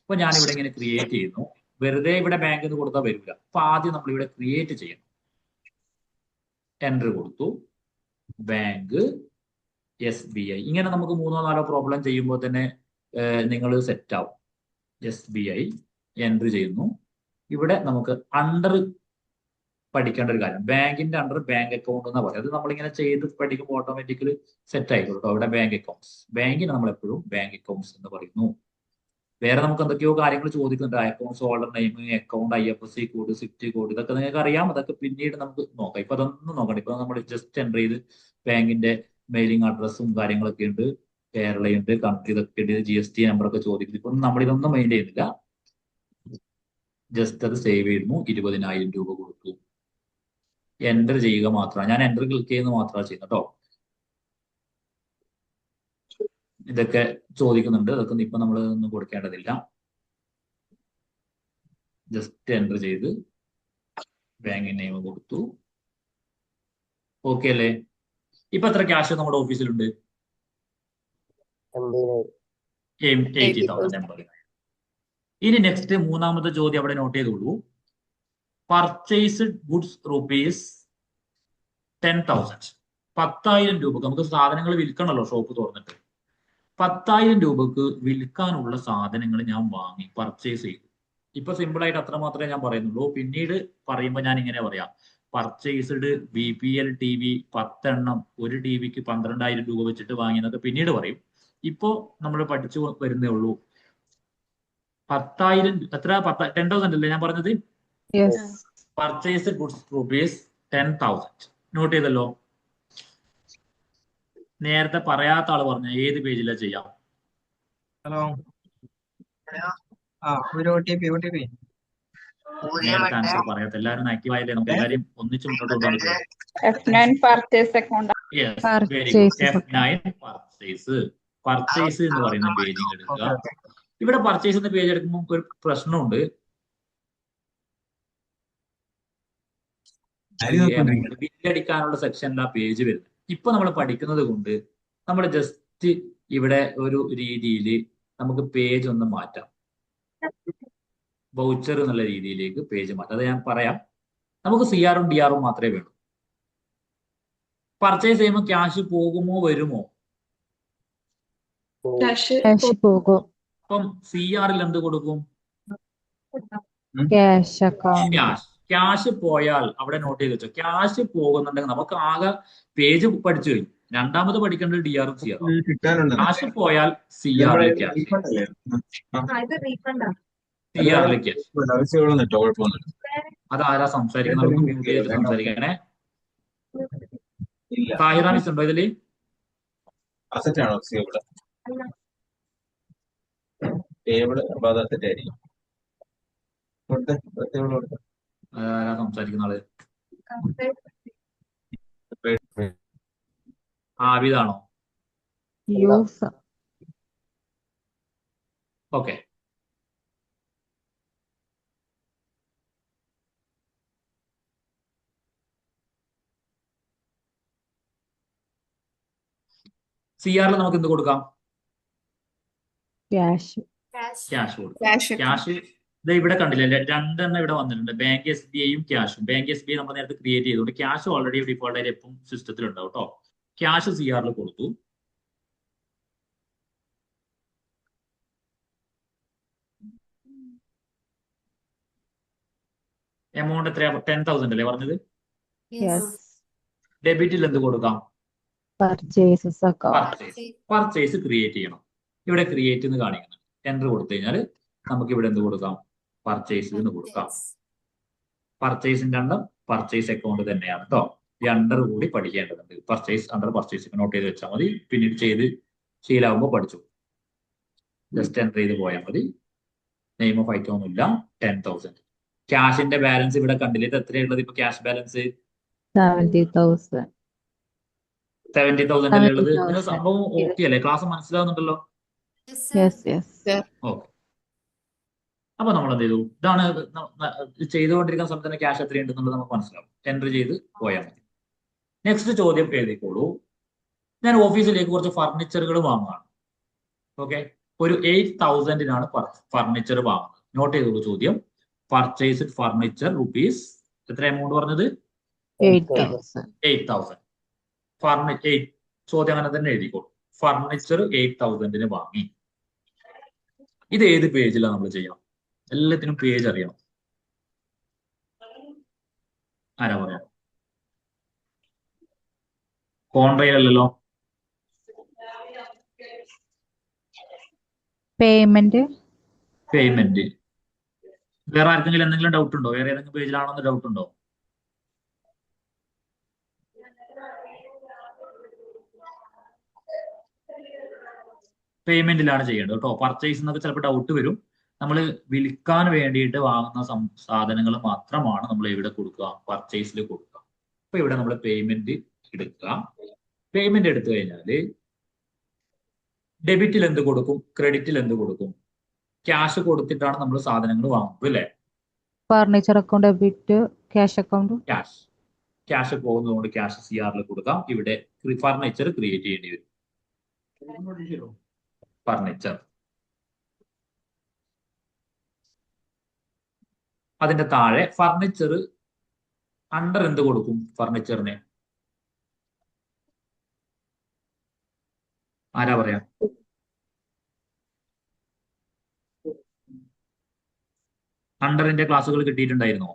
അപ്പൊ ഞാനിവിടെ ഇങ്ങനെ ക്രിയേറ്റ് ചെയ്യുന്നു. വെറുതെ ഇവിടെ ബാങ്ക് എന്ന് കൊടുത്താൽ വരില്ല. അപ്പൊ ആദ്യം നമ്മൾ ഇവിടെ ക്രിയേറ്റ് ചെയ്യണം. എൻട്രി കൊടുത്തു, ബാങ്ക് SBI. ഇങ്ങനെ നമുക്ക് 3-4 പ്രോബ്ലം ചെയ്യുമ്പോൾ തന്നെ നിങ്ങൾ സെറ്റ് ആവും. SBI എൻട്രി ചെയ്യുന്നു. ഇവിടെ നമുക്ക് അണ്ടർ പഠിക്കേണ്ട ഒരു കാര്യം, ബാങ്കിന്റെ അണ്ടർ ബാങ്ക് അക്കൗണ്ട് എന്നാ പറയുന്നത്. അത് നമ്മളിങ്ങനെ ചെയ്ത് പഠിക്കുമ്പോൾ ഓട്ടോമാറ്റിക്കലി സെറ്റ് ആയിക്കോളൂ കേട്ടോ. ഇവിടെ ബാങ്ക് അക്കൗണ്ട്സ്, ബാങ്കിന് നമ്മൾ എപ്പോഴും ബാങ്ക് അക്കൗണ്ട്സ് എന്ന് പറയുന്നു. വേറെ നമുക്ക് എന്തൊക്കെയോ കാര്യങ്ങൾ ചോദിക്കുന്നുണ്ട്, accounts holder name, account IFSC code, Swift code, ഇതൊക്കെ നിങ്ങൾക്ക് അറിയാം. അതൊക്കെ പിന്നീട് നമുക്ക് നോക്കാം. ഇപ്പൊ അതൊന്നും നോക്കണ്ട. ഇപ്പൊ നമ്മൾ ജസ്റ്റ് എൻ്റർ ചെയ്ത് ബാങ്കിന്റെ മെയിലിംഗ് അഡ്രസ്സും കാര്യങ്ങളൊക്കെ ഉണ്ട്, കേരളയുണ്ട്, കൺട്രി ഇതൊക്കെ ഉണ്ട്, GST നമ്പറൊക്കെ ചോദിക്കുന്നു. ഇപ്പൊ നമ്മളിതൊന്നും മെയിൻ ചെയ്യുന്നില്ല. ജസ്റ്റ് അത് സേവ് ചെയ്യുന്നു. 20,000 രൂപ കൊടുത്തു. എൻ്റർ ചെയ്യുക മാത്രമാണ്. ഞാൻ എൻ്റർ ക്ലിക്ക് ചെയ്യുന്നത് മാത്രമാണ് ചെയ്യുന്നത് കേട്ടോ. ഇതൊക്കെ ചോദിക്കുന്നുണ്ട്, അതൊക്കെ ഇപ്പൊ നമ്മൾ ഒന്നും കൊടുക്കേണ്ടതില്ല. ജസ്റ്റ് എൻ്റർ ചെയ്ത് ബാങ്ക് നെയിം കൊടുത്തു. ഓക്കെ അല്ലേ? ഇപ്പൊ എത്ര ക്യാഷ് നമ്മുടെ ഓഫീസിലുണ്ട്? 80,000. ഇനി നെക്സ്റ്റ് മൂന്നാമത്തെ ചോദ്യം അവിടെ നോട്ട് ചെയ്തോളൂ. Purchased goods rupees 10,000. 10,000 രൂപക്ക് നമുക്ക് സാധനങ്ങൾ വിൽക്കണമല്ലോ ഷോപ്പ് തുറന്നിട്ട്. 10,000 രൂപക്ക് വിൽക്കാനുള്ള സാധനങ്ങൾ ഞാൻ വാങ്ങി, പർച്ചേസ് ചെയ്തു. ഇപ്പൊ സിമ്പിൾ ആയിട്ട് അത്ര മാത്രമേ ഞാൻ പറയുന്നുള്ളൂ. പിന്നീട് പറയുമ്പോൾ ഞാൻ ഇങ്ങനെ പറയാം, പർച്ചേസ്ഡ് BPL TV 10 എണ്ണം, ഒരു TVക്ക് 12,000 രൂപ വെച്ചിട്ട് വാങ്ങിയെന്നൊക്കെ പിന്നീട് പറയും. ഇപ്പോ നമ്മൾ പഠിച്ചു വരുന്നേ ഉള്ളൂ. 10,000 എത്ര? 10,000 അല്ലേ ഞാൻ പറഞ്ഞത്? പർച്ചേസ് ഗുഡ്സ് റുപ്പീസ് 10,000 നോട്ട് ചെയ്തല്ലോ. നേരത്തെ പറയാത്ത ആള് പറഞ്ഞ ഏത് പേജിലാ ചെയ്യാം? ഹലോ, ഒരു OTP നേരത്തെ ആൻസർ പറയാത്ത എല്ലാവരും ആക്റ്റീവ് ആയാലേ നമുക്ക് എല്ലാവരും ഒന്നിച്ച് മുന്നോട്ട് കൊണ്ടുപോകാൻ പറ്റും. F9 purchase account. Yes, very good. F9 purchase എന്ന് പറയുന്ന പേജിങ് എടുക്കുക. ഇവിടെ പർച്ചേസ് എന്ന പേജ് എടുക്കുമ്പോൾ ഒരു പ്രശ്നമുണ്ട്. ബില്ലടിക്കാനുള്ള സെക്ഷനിൽ ആ പേജ് വരുന്നത്. ഇപ്പൊ നമ്മൾ പഠിക്കുന്നത് കൊണ്ട് നമ്മൾ ജസ്റ്റ് ഇവിടെ ഒരു രീതിയിൽ നമുക്ക് പേജ് ഒന്ന് മാറ്റാം. വൗച്ചർ എന്നുള്ള രീതിയിലേക്ക് പേജ് മാറ്റാം. അത് ഞാൻ പറയാം. നമുക്ക് CR ഉം DR ഉം മാത്രമേ വേണ്ടൂ. പർച്ചേസ് ചെയ്യുമ്പോൾ ക്യാഷ് പോകുമോ വരുമോ? Cash പോകും. അപ്പം CR എന്ത് കൊടുക്കും? Cash account. ക്യാഷ് പോയാൽ അവിടെ നോട്ട് ചെയ്ത് വെച്ചോ. ക്യാഷ് പോകുന്നുണ്ടെങ്കിൽ നമുക്ക് ആകെ പേജ് പഠിച്ചു കഴിഞ്ഞു. രണ്ടാമത് പഠിക്കേണ്ടത് DR ഉം CR ഉം. ക്യാഷ് പോയാൽ CRലേക്ക് അതാരാ സംസാരിക്കുന്നത്? നമുക്ക് മ്യൂട്ട് ചെയ്തിട്ട് സംസാരിക്കണേ. താഹിറ മിസ് ഉണ്ടോ ഇതില്? ആരാ സംസാരിക്കുന്ന ആള്? ആബിദാണോ? Use. ഓക്കെ. CR നമുക്ക് എന്ത് കൊടുക്കാം? Cash. ക്യാഷ് കൊടുക്കാം. ക്യാഷ് ഇത് ഇവിടെ കണ്ടില്ലേ, രണ്ടെണ്ണം ഇവിടെ വന്നിട്ടുണ്ട്. ബാങ്ക് SBI യും ക്യാഷും. ബാങ്ക് SBI നമ്മൾ നേരത്തെ ക്രിയേറ്റ് ചെയ്തുകൊണ്ട് ക്യാഷ് ഓൾറെഡി ഡിഫോൾട്ട് ആയിട്ട് എപ്പം സിസ്റ്റത്തിൽ ഉണ്ടാവും കേട്ടോ. ക്യാഷ് CR കൊടുത്തു. എമൗണ്ട് എത്രയാ? 10,000 അല്ലേ പറഞ്ഞത്? Yes. ഡെബിറ്റിൽ എന്ത് കൊടുക്കാം? Purchases account. പർച്ചേസ് ക്രിയേറ്റ് ചെയ്യണം. ഇവിടെ ക്രിയേറ്റ് എന്ന് കാണിക്കണം. എൻ്റർ കൊടുത്തു കഴിഞ്ഞാൽ നമുക്ക് ഇവിടെ എന്ത് കൊടുക്കാം? പർച്ചേസ് എന്ന് കൊടുക്കാം. പർച്ചേസിന്റെ അണ്ടർ പർച്ചേസ് അക്കൗണ്ട് തന്നെയാണ് കേട്ടോ. ഈ അണ്ടർ കൂടി പഠിക്കേണ്ടതുണ്ട്. പർച്ചേസ് അണ്ടർ പർച്ചേസ് നോട്ട് ചെയ്ത് വെച്ചാൽ മതി. പിന്നീട് ചെയ്ത് ശീലാവുമ്പോൾ പഠിച്ചു. ജസ്റ്റ് എൻ്റർ ചെയ്ത് പോയാൽ മതി. നെയിം ഓഫ് ഐറ്റം ഒന്നുമില്ല. 10,000. ക്യാഷിന്റെ ബാലൻസ് ഇവിടെ കണ്ടില്ലേ? ഇത് എത്രയുള്ളത് ഇപ്പൊ? Cash balance 70,000. 70,000 അല്ലേ ഉള്ളത്? നിങ്ങൾ സംഭവം ഓക്കെ അല്ലേ? ക്ലാസ് മനസ്സിലാവുന്നുണ്ടല്ലോ? Yes. ഓക്കെ. അപ്പൊ നമ്മൾ എന്ത് ചെയ്തു? ഇതാണ് ചെയ്തുകൊണ്ടിരിക്കുന്ന സമയത്ത് തന്നെ ക്യാഷ് എത്രയുണ്ടെന്നുള്ളത് നമുക്ക് മനസ്സിലാവും. എൻ്റർ ചെയ്ത് പോയാൽ മതി. നെക്സ്റ്റ് ചോദ്യം എഴുതിക്കോളൂ. ഞാൻ ഓഫീസിലേക്ക് കുറച്ച് ഫർണിച്ചറുകൾ വാങ്ങുകയാണ്. ഓക്കെ, ഒരു 8,000-നാണ് ഫർണിച്ചർ വാങ്ങുന്നത്. നോട്ട് ചെയ്തോളൂ ചോദ്യം. പർച്ചേസ് ഫർണിച്ചർ റുപ്പീസ് എത്ര എമൗണ്ട് പറഞ്ഞത്? 8,000. ചോദ്യം അങ്ങനെ തന്നെ എഴുതിക്കോളൂ. ഫർണിച്ചർ 8,000-ന് വാങ്ങി. ഇത് ഏത് പേജിലാണ് നമ്മൾ ചെയ്യണം? എല്ലാത്തിനും പേജ് അറിയണം. ആരാ പറയാം? കോൺട്രയിലല്ലോ. പേയ്മെന്റ്. വേറെ ആർക്കെങ്കിലും എന്തെങ്കിലും ഡൗട്ട് ഉണ്ടോ? വേറെ ഏതെങ്കിലും പേജിലാണെന്ന് ഡൗട്ട് ഉണ്ടോ? പേയ്മെന്റിലാണ് ചെയ്യേണ്ടത് കേട്ടോ. പർച്ചേസ് എന്നൊക്കെ ചിലപ്പോൾ ഡൗട്ട് വരും. നമ്മൾ വിൽക്കാൻ വേണ്ടിയിട്ട് വാങ്ങുന്ന സാധനങ്ങൾ മാത്രമാണ് നമ്മൾ എവിടെ കൊടുക്കുക? പർച്ചേസിൽ കൊടുക്കുക. അപ്പൊ ഇവിടെ നമ്മൾ പേയ്മെന്റ് എടുക്കുക. പേയ്മെന്റ് എടുത്തു കഴിഞ്ഞാൽ ഡെബിറ്റിൽ എന്ത് കൊടുക്കും? ക്രെഡിറ്റിൽ എന്ത് കൊടുക്കും? ക്യാഷ് കൊടുത്തിട്ടാണ് നമ്മൾ സാധനങ്ങൾ വാങ്ങുന്നത് അല്ലേ? Furniture account debit, cash account. Cash പോകുന്നതുകൊണ്ട് ക്യാഷ് CR കൊടുക്കാം. ഇവിടെ ഫർണിച്ചർ ക്രിയേറ്റ് ചെയ്യേണ്ടി വരും. ഫർണിച്ചർ അതിന്റെ താഴെ ഫർണിച്ചർ അണ്ടർ എന്ത് കൊടുക്കും? ഫർണിച്ചറിന് ആരാ പറയാ? അണ്ടറിന്റെ ക്ലാസ്സുകൾ കിട്ടിയിട്ടുണ്ടായിരുന്നോ?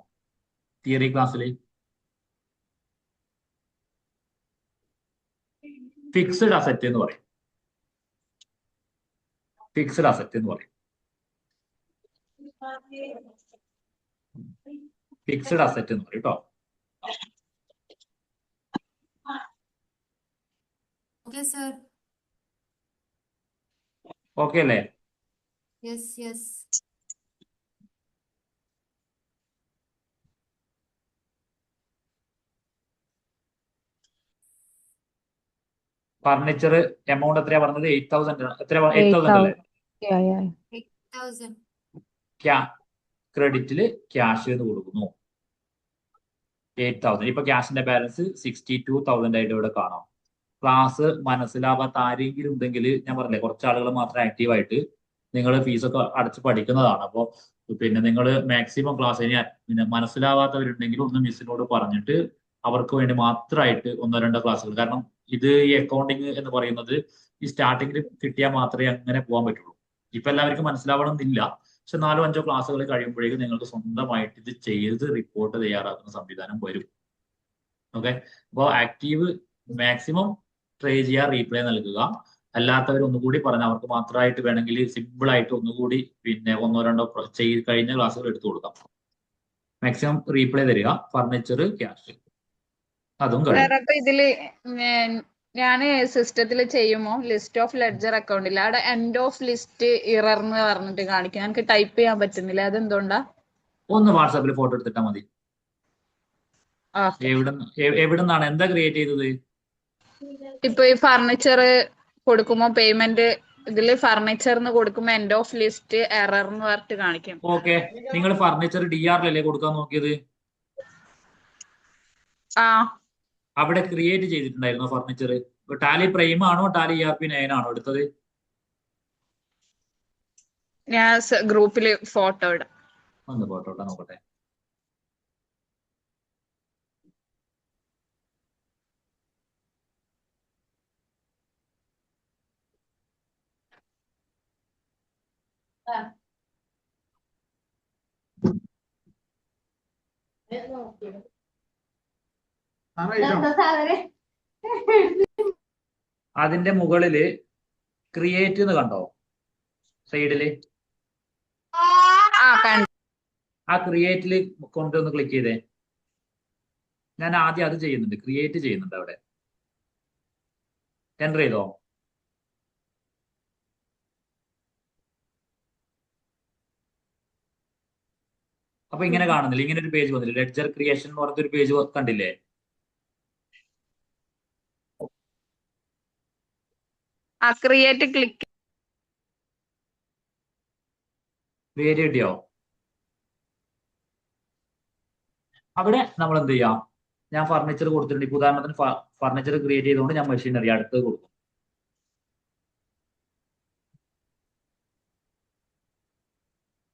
തിയറി ക്ലാസ്സിൽ ഫിക്സഡ് അസറ്റ് എന്ന് പറയും. ഫിക്സഡ് അസറ്റ് എന്ന് പറയും. ഫിക്സഡ് അസറ്റ് എന്ന് പറയും കേട്ടോ. ഓക്കെ അല്ലേ? ഫർണിച്ചർ എമൗണ്ട് എത്രയാ പറഞ്ഞത്? 8,000 എത്ര? 8,000 അല്ലേ? 8,000. Yeah. 8,000. ക്രെഡിറ്റില് ക്യാഷ് എന്ന് കൊടുക്കുന്നു 8,000. ഇപ്പൊ ക്യാഷിന്റെ ബാലൻസ് 62,000 ആയിട്ട് ഇവിടെ കാണാം. ക്ലാസ് മനസ്സിലാവാത്ത ആരെങ്കിലും ഉണ്ടെങ്കിൽ ഞാൻ പറഞ്ഞില്ലേ കുറച്ച് ആളുകൾ മാത്രം ആക്റ്റീവായിട്ട് നിങ്ങൾ ഫീസൊക്കെ അടച്ച് പഠിക്കുന്നതാണ്. അപ്പോൾ പിന്നെ നിങ്ങൾ മാക്സിമം ക്ലാസ് ഇനി പിന്നെ മനസ്സിലാവാത്തവരുണ്ടെങ്കിൽ ഒന്ന് മിസ്സിനോട് പറഞ്ഞിട്ട് അവർക്ക് വേണ്ടി മാത്രമായിട്ട് 1-2 ക്ലാസ്സുകൾ. കാരണം ഇത് ഈ അക്കൗണ്ടിങ് എന്ന് പറയുന്നത് ഈ സ്റ്റാർട്ടിങ്ങിൽ കിട്ടിയാൽ മാത്രമേ അങ്ങനെ പോകാൻ പറ്റുള്ളൂ. ഇപ്പൊ എല്ലാവർക്കും മനസ്സിലാവണം എന്നില്ല. പക്ഷെ 4-5 ക്ലാസ്സുകൾ കഴിയുമ്പോഴേക്കും നിങ്ങൾക്ക് സ്വന്തമായിട്ട് ഇത് ചെയ്ത് റിപ്പോർട്ട് തയ്യാറാക്കുന്ന സംവിധാനം വരും. ഓക്കെ, അപ്പോൾ ആക്റ്റീവ് മാക്സിമം ട്രൈ ചെയ്യുക, റീപ്ലൈ നൽകുക. അല്ലാത്തവർ ഒന്നുകൂടി പറഞ്ഞാൽ അവർക്ക് മാത്രമായിട്ട് വേണമെങ്കിൽ സിമ്പിൾ ആയിട്ട് ഒന്നുകൂടി പിന്നെ 1-2 ചെയ്ത് കഴിഞ്ഞ ക്ലാസ്സുകൾ എടുത്തു കൊടുക്കാം. മാക്സിമം റീപ്ലൈ തരിക. ഫർണിച്ചർ ക്യാഷ് അതും കഴിയും. സാർ അപ്പൊ ഇതില് ഞാന് സിസ്റ്റത്തിൽ ചെയ്യുമോ ലിസ്റ്റ് ഓഫ് ലെഡ്ജർ അക്കൗണ്ടില്ല അവിടെ എൻഡ് ഓഫ് ലിസ്റ്റ് ഇറർ എന്ന് പറഞ്ഞിട്ട് കാണിക്കും. എനിക്ക് ടൈപ്പ് ചെയ്യാൻ പറ്റുന്നില്ല, അതെന്തുകൊണ്ടാ? ഒന്ന് വാട്സാപ്പിൽ ഫോട്ടോ എടുത്തിട്ടാൽ മതി. ഓക്കെ. എവിടുന്നാണ് എന്താ ക്രിയേറ്റ് ചെയ്തത്? ഇപ്പൊ ഈ ഫർണിച്ചർ കൊടുക്കുമ്പോ പേയ്മെന്റ് ഇതില് ഫർണിച്ചർ എന്ന് കൊടുക്കുമ്പോ എൻഡ് ഓഫ് ലിസ്റ്റ് എറർ എന്ന് പറഞ്ഞിട്ട് കാണിക്കും. ഓക്കെ, നിങ്ങൾ ഫർണിച്ചർ DR-ലല്ലേ കൊടുക്കാൻ നോക്കിയത്? ആ അവിടെ ക്രിയേറ്റ് ചെയ്തിട്ടുണ്ടായിരുന്നോ ഫർണിച്ചർ? ടാലി പ്രൈം ആണോ ടാലി ERP9 ആണോ എടുത്തത്? ഞാൻ ഗ്രൂപ്പില് ഫോട്ടോ ഇടാം. ഒന്ന് ഫോട്ടോ ഇട്ടാ നോക്കട്ടെ. അതിന്റെ മുകളില് ക്രിയേറ്റ് എന്ന് കണ്ടോ സൈഡില്? ആ കണ്ടു. ആ ക്രിയേറ്റില് കൊണ്ടുവന്ന് ക്ലിക്ക് ചെയ്തേ. ഞാൻ ആദ്യം അത് ചെയ്യുന്നുണ്ട്, ക്രിയേറ്റ് ചെയ്യുന്നുണ്ട്. അവിടെ എൻ്റർ ചെയ്തോ? അപ്പൊ ഇങ്ങനെ കാണുന്നില്ല, ഇങ്ങനെ ഒരു പേജ് വന്നില്ല. ലെഡ്ജർ ക്രിയേഷൻ എന്ന് പറഞ്ഞൊരു പേജ് കണ്ടില്ലേ? ആ ക്രിയേറ്റ് ക്ലിക്ക്. ക്രിയേറ്റ് കിട്ടിയോ? അവിടെ നമ്മൾ എന്ത് ചെയ്യാം? ഞാൻ ഫർണിച്ചർ കൊടുത്തിട്ടുണ്ട്. ഇപ്പൊ ഉദാഹരണത്തിന് ഫർണിച്ചർ ക്രിയേറ്റ് ചെയ്തുകൊണ്ട് ഞാൻ മെഷീനറി അടുത്തത് കൊടുക്കും.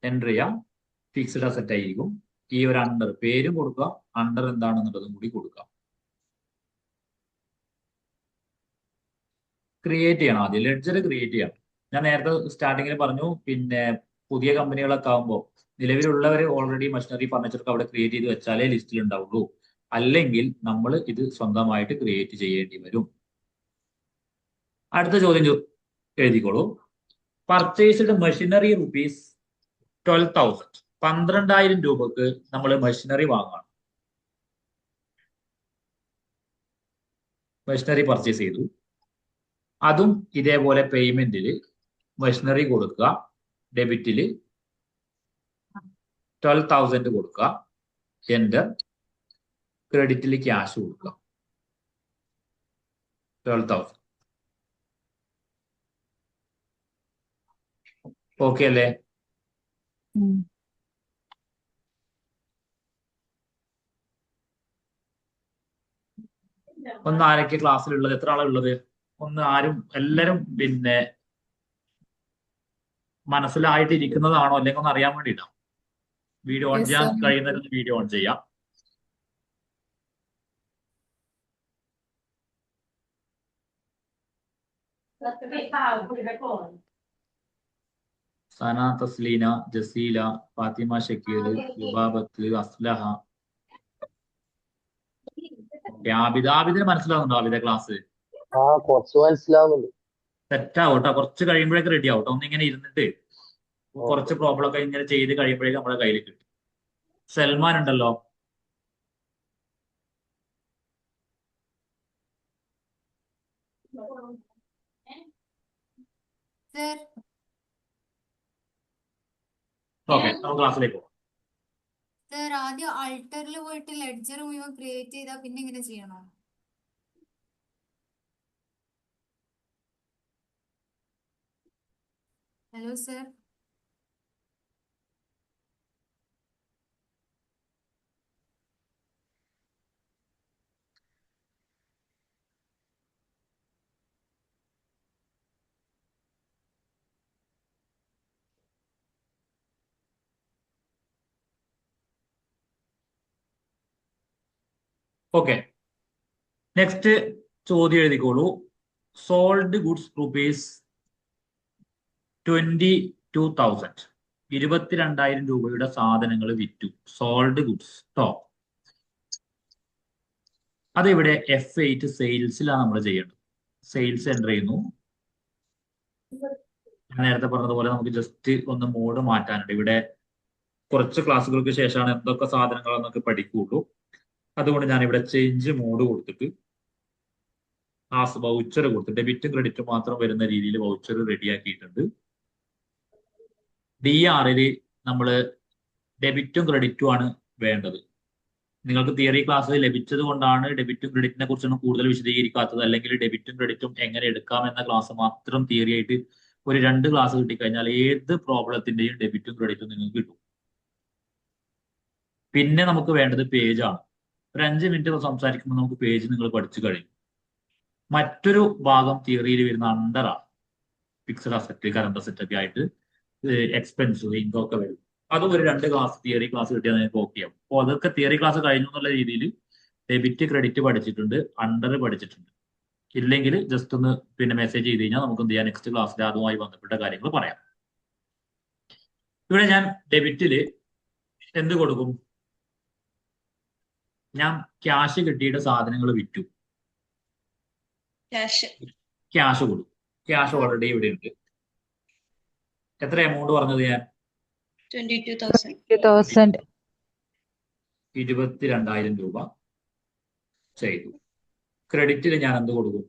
എൻ്റർ ചെയ്യാം. ഫിക്സ്ഡ് അസറ്റ് ആയിരിക്കും. ഈ ഒരു അണ്ടർ പേരും കൊടുക്കുക, അണ്ടർ എന്താണെന്നുള്ളതും കൂടി കൊടുക്കാം. ക്രിയേറ്റ് ചെയ്യണം. ആദ്യം ലെഡ്ജർ ക്രിയേറ്റ് ചെയ്യണം. ഞാൻ നേരത്തെ സ്റ്റാർട്ടിങ്ങിൽ പറഞ്ഞു, പിന്നെ പുതിയ കമ്പനികളൊക്കെ ആകുമ്പോൾ നിലവിലുള്ളവർ ഓൾറെഡി മെഷീനറി ഫർണിച്ചർക്ക് അവിടെ ക്രിയേറ്റ് ചെയ്ത് വെച്ചാലേ ലിസ്റ്റിൽ ഉണ്ടാവുള്ളൂ. അല്ലെങ്കിൽ നമ്മൾ ഇത് സ്വന്തമായിട്ട് ക്രിയേറ്റ് ചെയ്യേണ്ടി വരും. അടുത്ത ചോദ്യം എഴുതിക്കോളൂ. Purchased machinery rupees 12,000. 12,000 രൂപക്ക് നമ്മൾ മെഷീനറി വാങ്ങണം. മെഷീനറി പർച്ചേസ് ചെയ്തു. അതും ഇതേപോലെ പേയ്മെന്റില് മെഷീനറി കൊടുക്കുക, ഡെബിറ്റില് 12,000 കൊടുക്കുക, എൻ്റർ. ക്രെഡിറ്റില് ക്യാഷ് കൊടുക്കുക 12,000. ഓക്കെ അല്ലേ? ഒന്ന് ആരൊക്കെ ക്ലാസ്സിലുള്ളത്? എത്ര ആളുള്ളത്? ഒന്ന് ആരും എല്ലാരും പിന്നെ മനസ്സിലായിട്ടിരിക്കുന്നതാണോ അല്ലെങ്കിൽ ഒന്ന് അറിയാൻ വേണ്ടിയിട്ടാണ്. വീഡിയോ ഓൺ ചെയ്യാൻ കഴിയുന്നവരൊന്ന് വീഡിയോ ഓൺ ചെയ്യാം. സന, തസ്ലീന, ജസീല, ഫാത്തിമ, ഷക്കീർ, യുബാബത്ത്, അസ്ലഹ, ആബിദിന് മനസ്സിലാവുന്നുണ്ടോ? ആബിദ ക്ലാസ് കുറച്ച് മനസ്സിലാവുന്നുണ്ട്. സെറ്റ് ആവട്ടോ, കുറച്ച് കഴിയുമ്പോഴേക്ക് റെഡി ആവട്ടോ. ഒന്നിങ്ങനെ ഇരുന്നിട്ട് കുറച്ച് പ്രോബ്ലം ഒക്കെ ഇങ്ങനെ ചെയ്ത് കഴിയുമ്പോഴേക്കും നമ്മുടെ കയ്യിൽ കിട്ടും. സൽമാൻ ഉണ്ടല്ലോ, ഓക്കെ നമുക്ക് ക്ലാസ്സിലേക്ക് പോകാം. സർ ആദ്യം അൾട്ടറിൽ പോയിട്ട് ലെഡ്ജർ മുഴുവൻ ക്രിയേറ്റ് ചെയ്താൽ പിന്നെ ഇങ്ങനെ ചെയ്യണോ? Hello, sir. ഓക്കെ, നെക്സ്റ്റ് ചോദ്യം എഴുതിക്കോളൂ. Sold goods rupees 22,000. 22,000 രൂപയുടെ സാധനങ്ങൾ വിറ്റു. സോൾഡ് ഗുഡ്സ് ട്ടോ. അതിവിടെ F8 സെയിൽസിലാണ് നമ്മൾ ചെയ്യേണ്ടത്. സെയിൽസ് എൻ്റർ ചെയ്യുന്നു. ഞാൻ നേരത്തെ പറഞ്ഞതുപോലെ നമുക്ക് ജസ്റ്റ് ഒന്ന് മോഡ് മാറ്റാനുണ്ട്. ഇവിടെ കുറച്ച് ക്ലാസ്സുകൾക്ക് ശേഷമാണ് എന്തൊക്കെ സാധനങ്ങളെന്നൊക്കെ പഠിക്കുകയുള്ളൂ. അതുകൊണ്ട് ഞാൻ ഇവിടെ ചേഞ്ച് മോഡ് കൊടുത്തിട്ട് വൗച്ചർ കൊടുത്ത് ഡെബിറ്റും ക്രെഡിറ്റും മാത്രം വരുന്ന രീതിയിൽ വൗച്ചർ റെഡിയാക്കിയിട്ടുണ്ട്. DR-ൽ നമ്മൾ ഡെബിറ്റും ക്രെഡിറ്റും ആണ് വേണ്ടത്. നിങ്ങൾക്ക് തിയറി ക്ലാസ് ലഭിച്ചത് കൊണ്ടാണ് ഡെബിറ്റും ക്രെഡിറ്റിനെ കുറിച്ചൊന്നും കൂടുതൽ വിശദീകരിക്കാത്തത്. അല്ലെങ്കിൽ ഡെബിറ്റും ക്രെഡിറ്റും എങ്ങനെ എടുക്കാം എന്ന ക്ലാസ് മാത്രം തിയറി ആയിട്ട് ഒരു 2 ക്ലാസ് കിട്ടിക്കഴിഞ്ഞാൽ ഏത് പ്രോബ്ലത്തിന്റെയും ഡെബിറ്റും ക്രെഡിറ്റും നിങ്ങൾക്ക് കിട്ടും. പിന്നെ നമുക്ക് വേണ്ടത് പേജാണ്. ഒരു 5 മിനിറ്റ് സംസാരിക്കുമ്പോൾ നമുക്ക് പേജ് നിങ്ങൾ പഠിച്ചു കഴിയും. മറ്റൊരു ഭാഗം തിയറിയിൽ വരുന്ന അണ്ടറാണ്. ഫിക്സഡ് അസറ്റ്, കറണ്ട് അസറ്റ് ഒക്കെ ആയിട്ട് എക്സ്പെൻസ്, ഇൻകം ഒക്കെ വരും. അതും ഒരു 2 ക്ലാസ് തിയറി ക്ലാസ് കിട്ടിയാൽ നിങ്ങൾക്ക് ഓക്കെ ആവും. അപ്പോൾ അതൊക്കെ തിയറി ക്ലാസ് കഴിഞ്ഞു എന്നുള്ള രീതിയിൽ ഡെബിറ്റ് ക്രെഡിറ്റ് പഠിച്ചിട്ടുണ്ട്, അണ്ടർ പഠിച്ചിട്ടുണ്ട്. ഇല്ലെങ്കിൽ ജസ്റ്റ് ഒന്ന് പിന്നെ മെസ്സേജ് ചെയ്ത് കഴിഞ്ഞാൽ നമുക്ക് എന്ത് ചെയ്യാം, നെക്സ്റ്റ് ക്ലാസ്സിൽ അതുമായി ബന്ധപ്പെട്ട കാര്യങ്ങൾ പറയാം. ഇവിടെ ഞാൻ ഡെബിറ്റില് എന്ത് കൊടുക്കും? ഞാൻ ക്യാഷ് കിട്ടിയിട്ട് സാധനങ്ങൾ വിറ്റു. ക്യാഷ് കൊടുക്കും. ക്യാഷ് ഓൾറെഡി ഇവിടെ ഉണ്ട്. എത്ര എമൗണ്ട് പറഞ്ഞത് ഞാൻ? 22,000. 22,000 രൂപ ചെയ്തു. ക്രെഡിറ്റിൽ ഞാൻ എന്ത് കൊടുക്കും?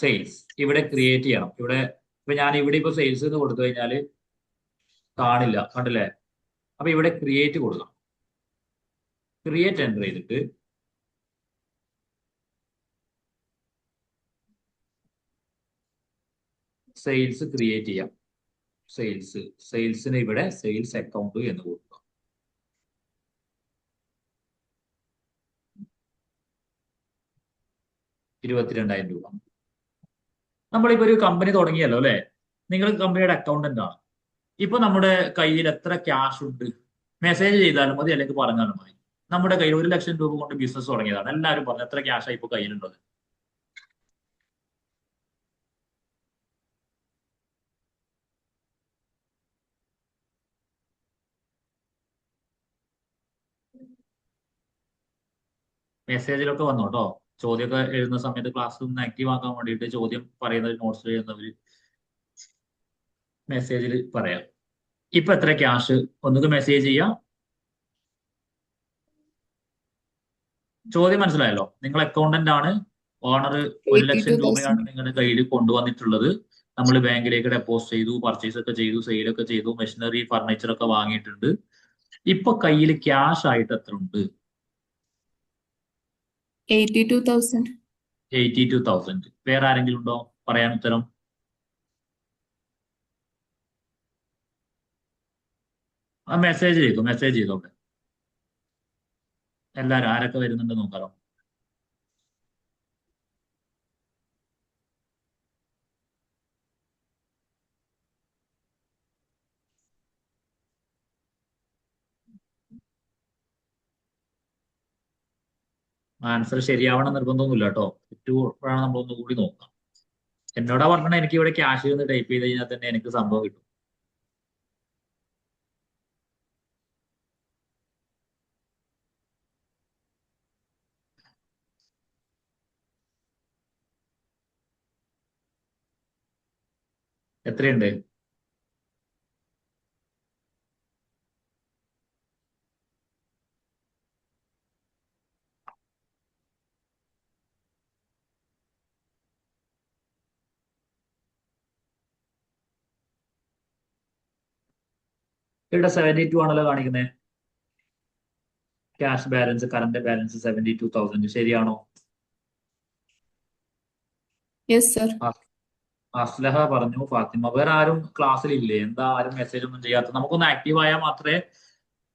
സെയിൽസ്. ഇവിടെ ക്രിയേറ്റ് ചെയ്യണം. ഇവിടെ ഇപ്പൊ ഞാൻ ഇവിടെ ഇപ്പൊ സെയിൽസ് എന്ന് കൊടുത്തു കഴിഞ്ഞാൽ കാണില്ല, കണ്ടില്ലേ? അപ്പൊ ഇവിടെ ക്രിയേറ്റ് കൊടുക്കണം. ക്രിയേറ്റ് എൻ്റർ ചെയ്തിട്ട് സെയിൽസ് ക്രിയേറ്റ് ചെയ്യാം. സെയിൽസിന് ഇവിടെ സെയിൽസ് അക്കൗണ്ട് എന്ന് കൊടുക്കുക. $22,000 രൂപ. നമ്മളിപ്പോ ഒരു കമ്പനി തുടങ്ങിയല്ലോ അല്ലെ? നിങ്ങൾ കമ്പനിയുടെ അക്കൗണ്ടന്റ് ആണ്. ഇപ്പൊ നമ്മുടെ കയ്യിൽ എത്ര ക്യാഷ് ഉണ്ട്? മെസ്സേജ് ചെയ്താലും മതി, അല്ലെങ്കിൽ പറഞ്ഞാലും മതി. നമ്മുടെ കയ്യിൽ 1,00,000 രൂപ കൊണ്ട് ബിസിനസ് തുടങ്ങിയതാണ്. എല്ലാവരും പറഞ്ഞു എത്ര ക്യാഷാണ് ഇപ്പൊ കയ്യിലുള്ളത്? മെസ്സേജിലൊക്കെ വന്നു കേട്ടോ. ചോദ്യമൊക്കെ എഴുതുന്ന സമയത്ത് ക്ലാസ് ഒന്ന് ആക്റ്റീവ് ആക്കാൻ വേണ്ടിയിട്ട് ചോദ്യം പറയുന്നവർ, നോട്ട്സ് എഴുതുന്നവർ മെസ്സേജിൽ പറയാം. ഇപ്പൊ എത്ര ക്യാഷ്? ഒന്നുകിൽ മെസ്സേജ് ചെയ്യാം. ചോദ്യം മനസ്സിലായല്ലോ? നിങ്ങൾ അക്കൗണ്ടന്റ് ആണ്, ഓണർ 1,00,000 രൂപയാണ് നിങ്ങളുടെ കയ്യിൽ കൊണ്ടുവന്നിട്ടുള്ളത്. നമ്മൾ ബാങ്കിലേക്ക് ഡെപ്പോസിറ്റ് ചെയ്തു, പർച്ചേസ് ഒക്കെ ചെയ്തു, സെയിലൊക്കെ ചെയ്തു, മെഷീനറി, ഫർണിച്ചർ ഒക്കെ വാങ്ങിയിട്ടുണ്ട്. ഇപ്പൊ കയ്യിൽ ക്യാഷ് ആയിട്ട് എത്ര ഉണ്ട്? 82,000. 82,000. വേറെ ആരെങ്കിലും ഉണ്ടോ പറയാൻ ഉത്തരം? മെസ്സേജ് ചെയ്തോക്കെ. എല്ലാരും ആരൊക്കെ വരുന്നുണ്ട് നോക്കാലോ. ആൻസർ ശരിയാവണം നിർബന്ധമൊന്നുമില്ല കേട്ടോ. തെറ്റുമ്പോഴാണ് നമ്മൾ ഒന്നുകൂടി നോക്കാം. എന്നോടാ പറഞ്ഞത് എനിക്ക് ഇവിടെ ക്യാഷ് എന്ന് ടൈപ്പ് ചെയ്ത് കഴിഞ്ഞാൽ തന്നെ എനിക്ക് സംഭവം കിട്ടും. എത്രയുണ്ട്? ഇവിടെ 72 ആണല്ലോ കാണിക്കുന്നത്. Cash balance, current balance 72,000. ശരിയാണോ? Yes, sir. അസ്ലഹ പറഞ്ഞു, ഫാത്തിമ. വേറെ ആരും ക്ലാസ്സിലില്ലേ? എന്താ ആരും മെസ്സേജ് ഒന്നും ചെയ്യാത്ത? നമുക്കൊന്ന് ആക്റ്റീവ് ആയാൽ മാത്രമേ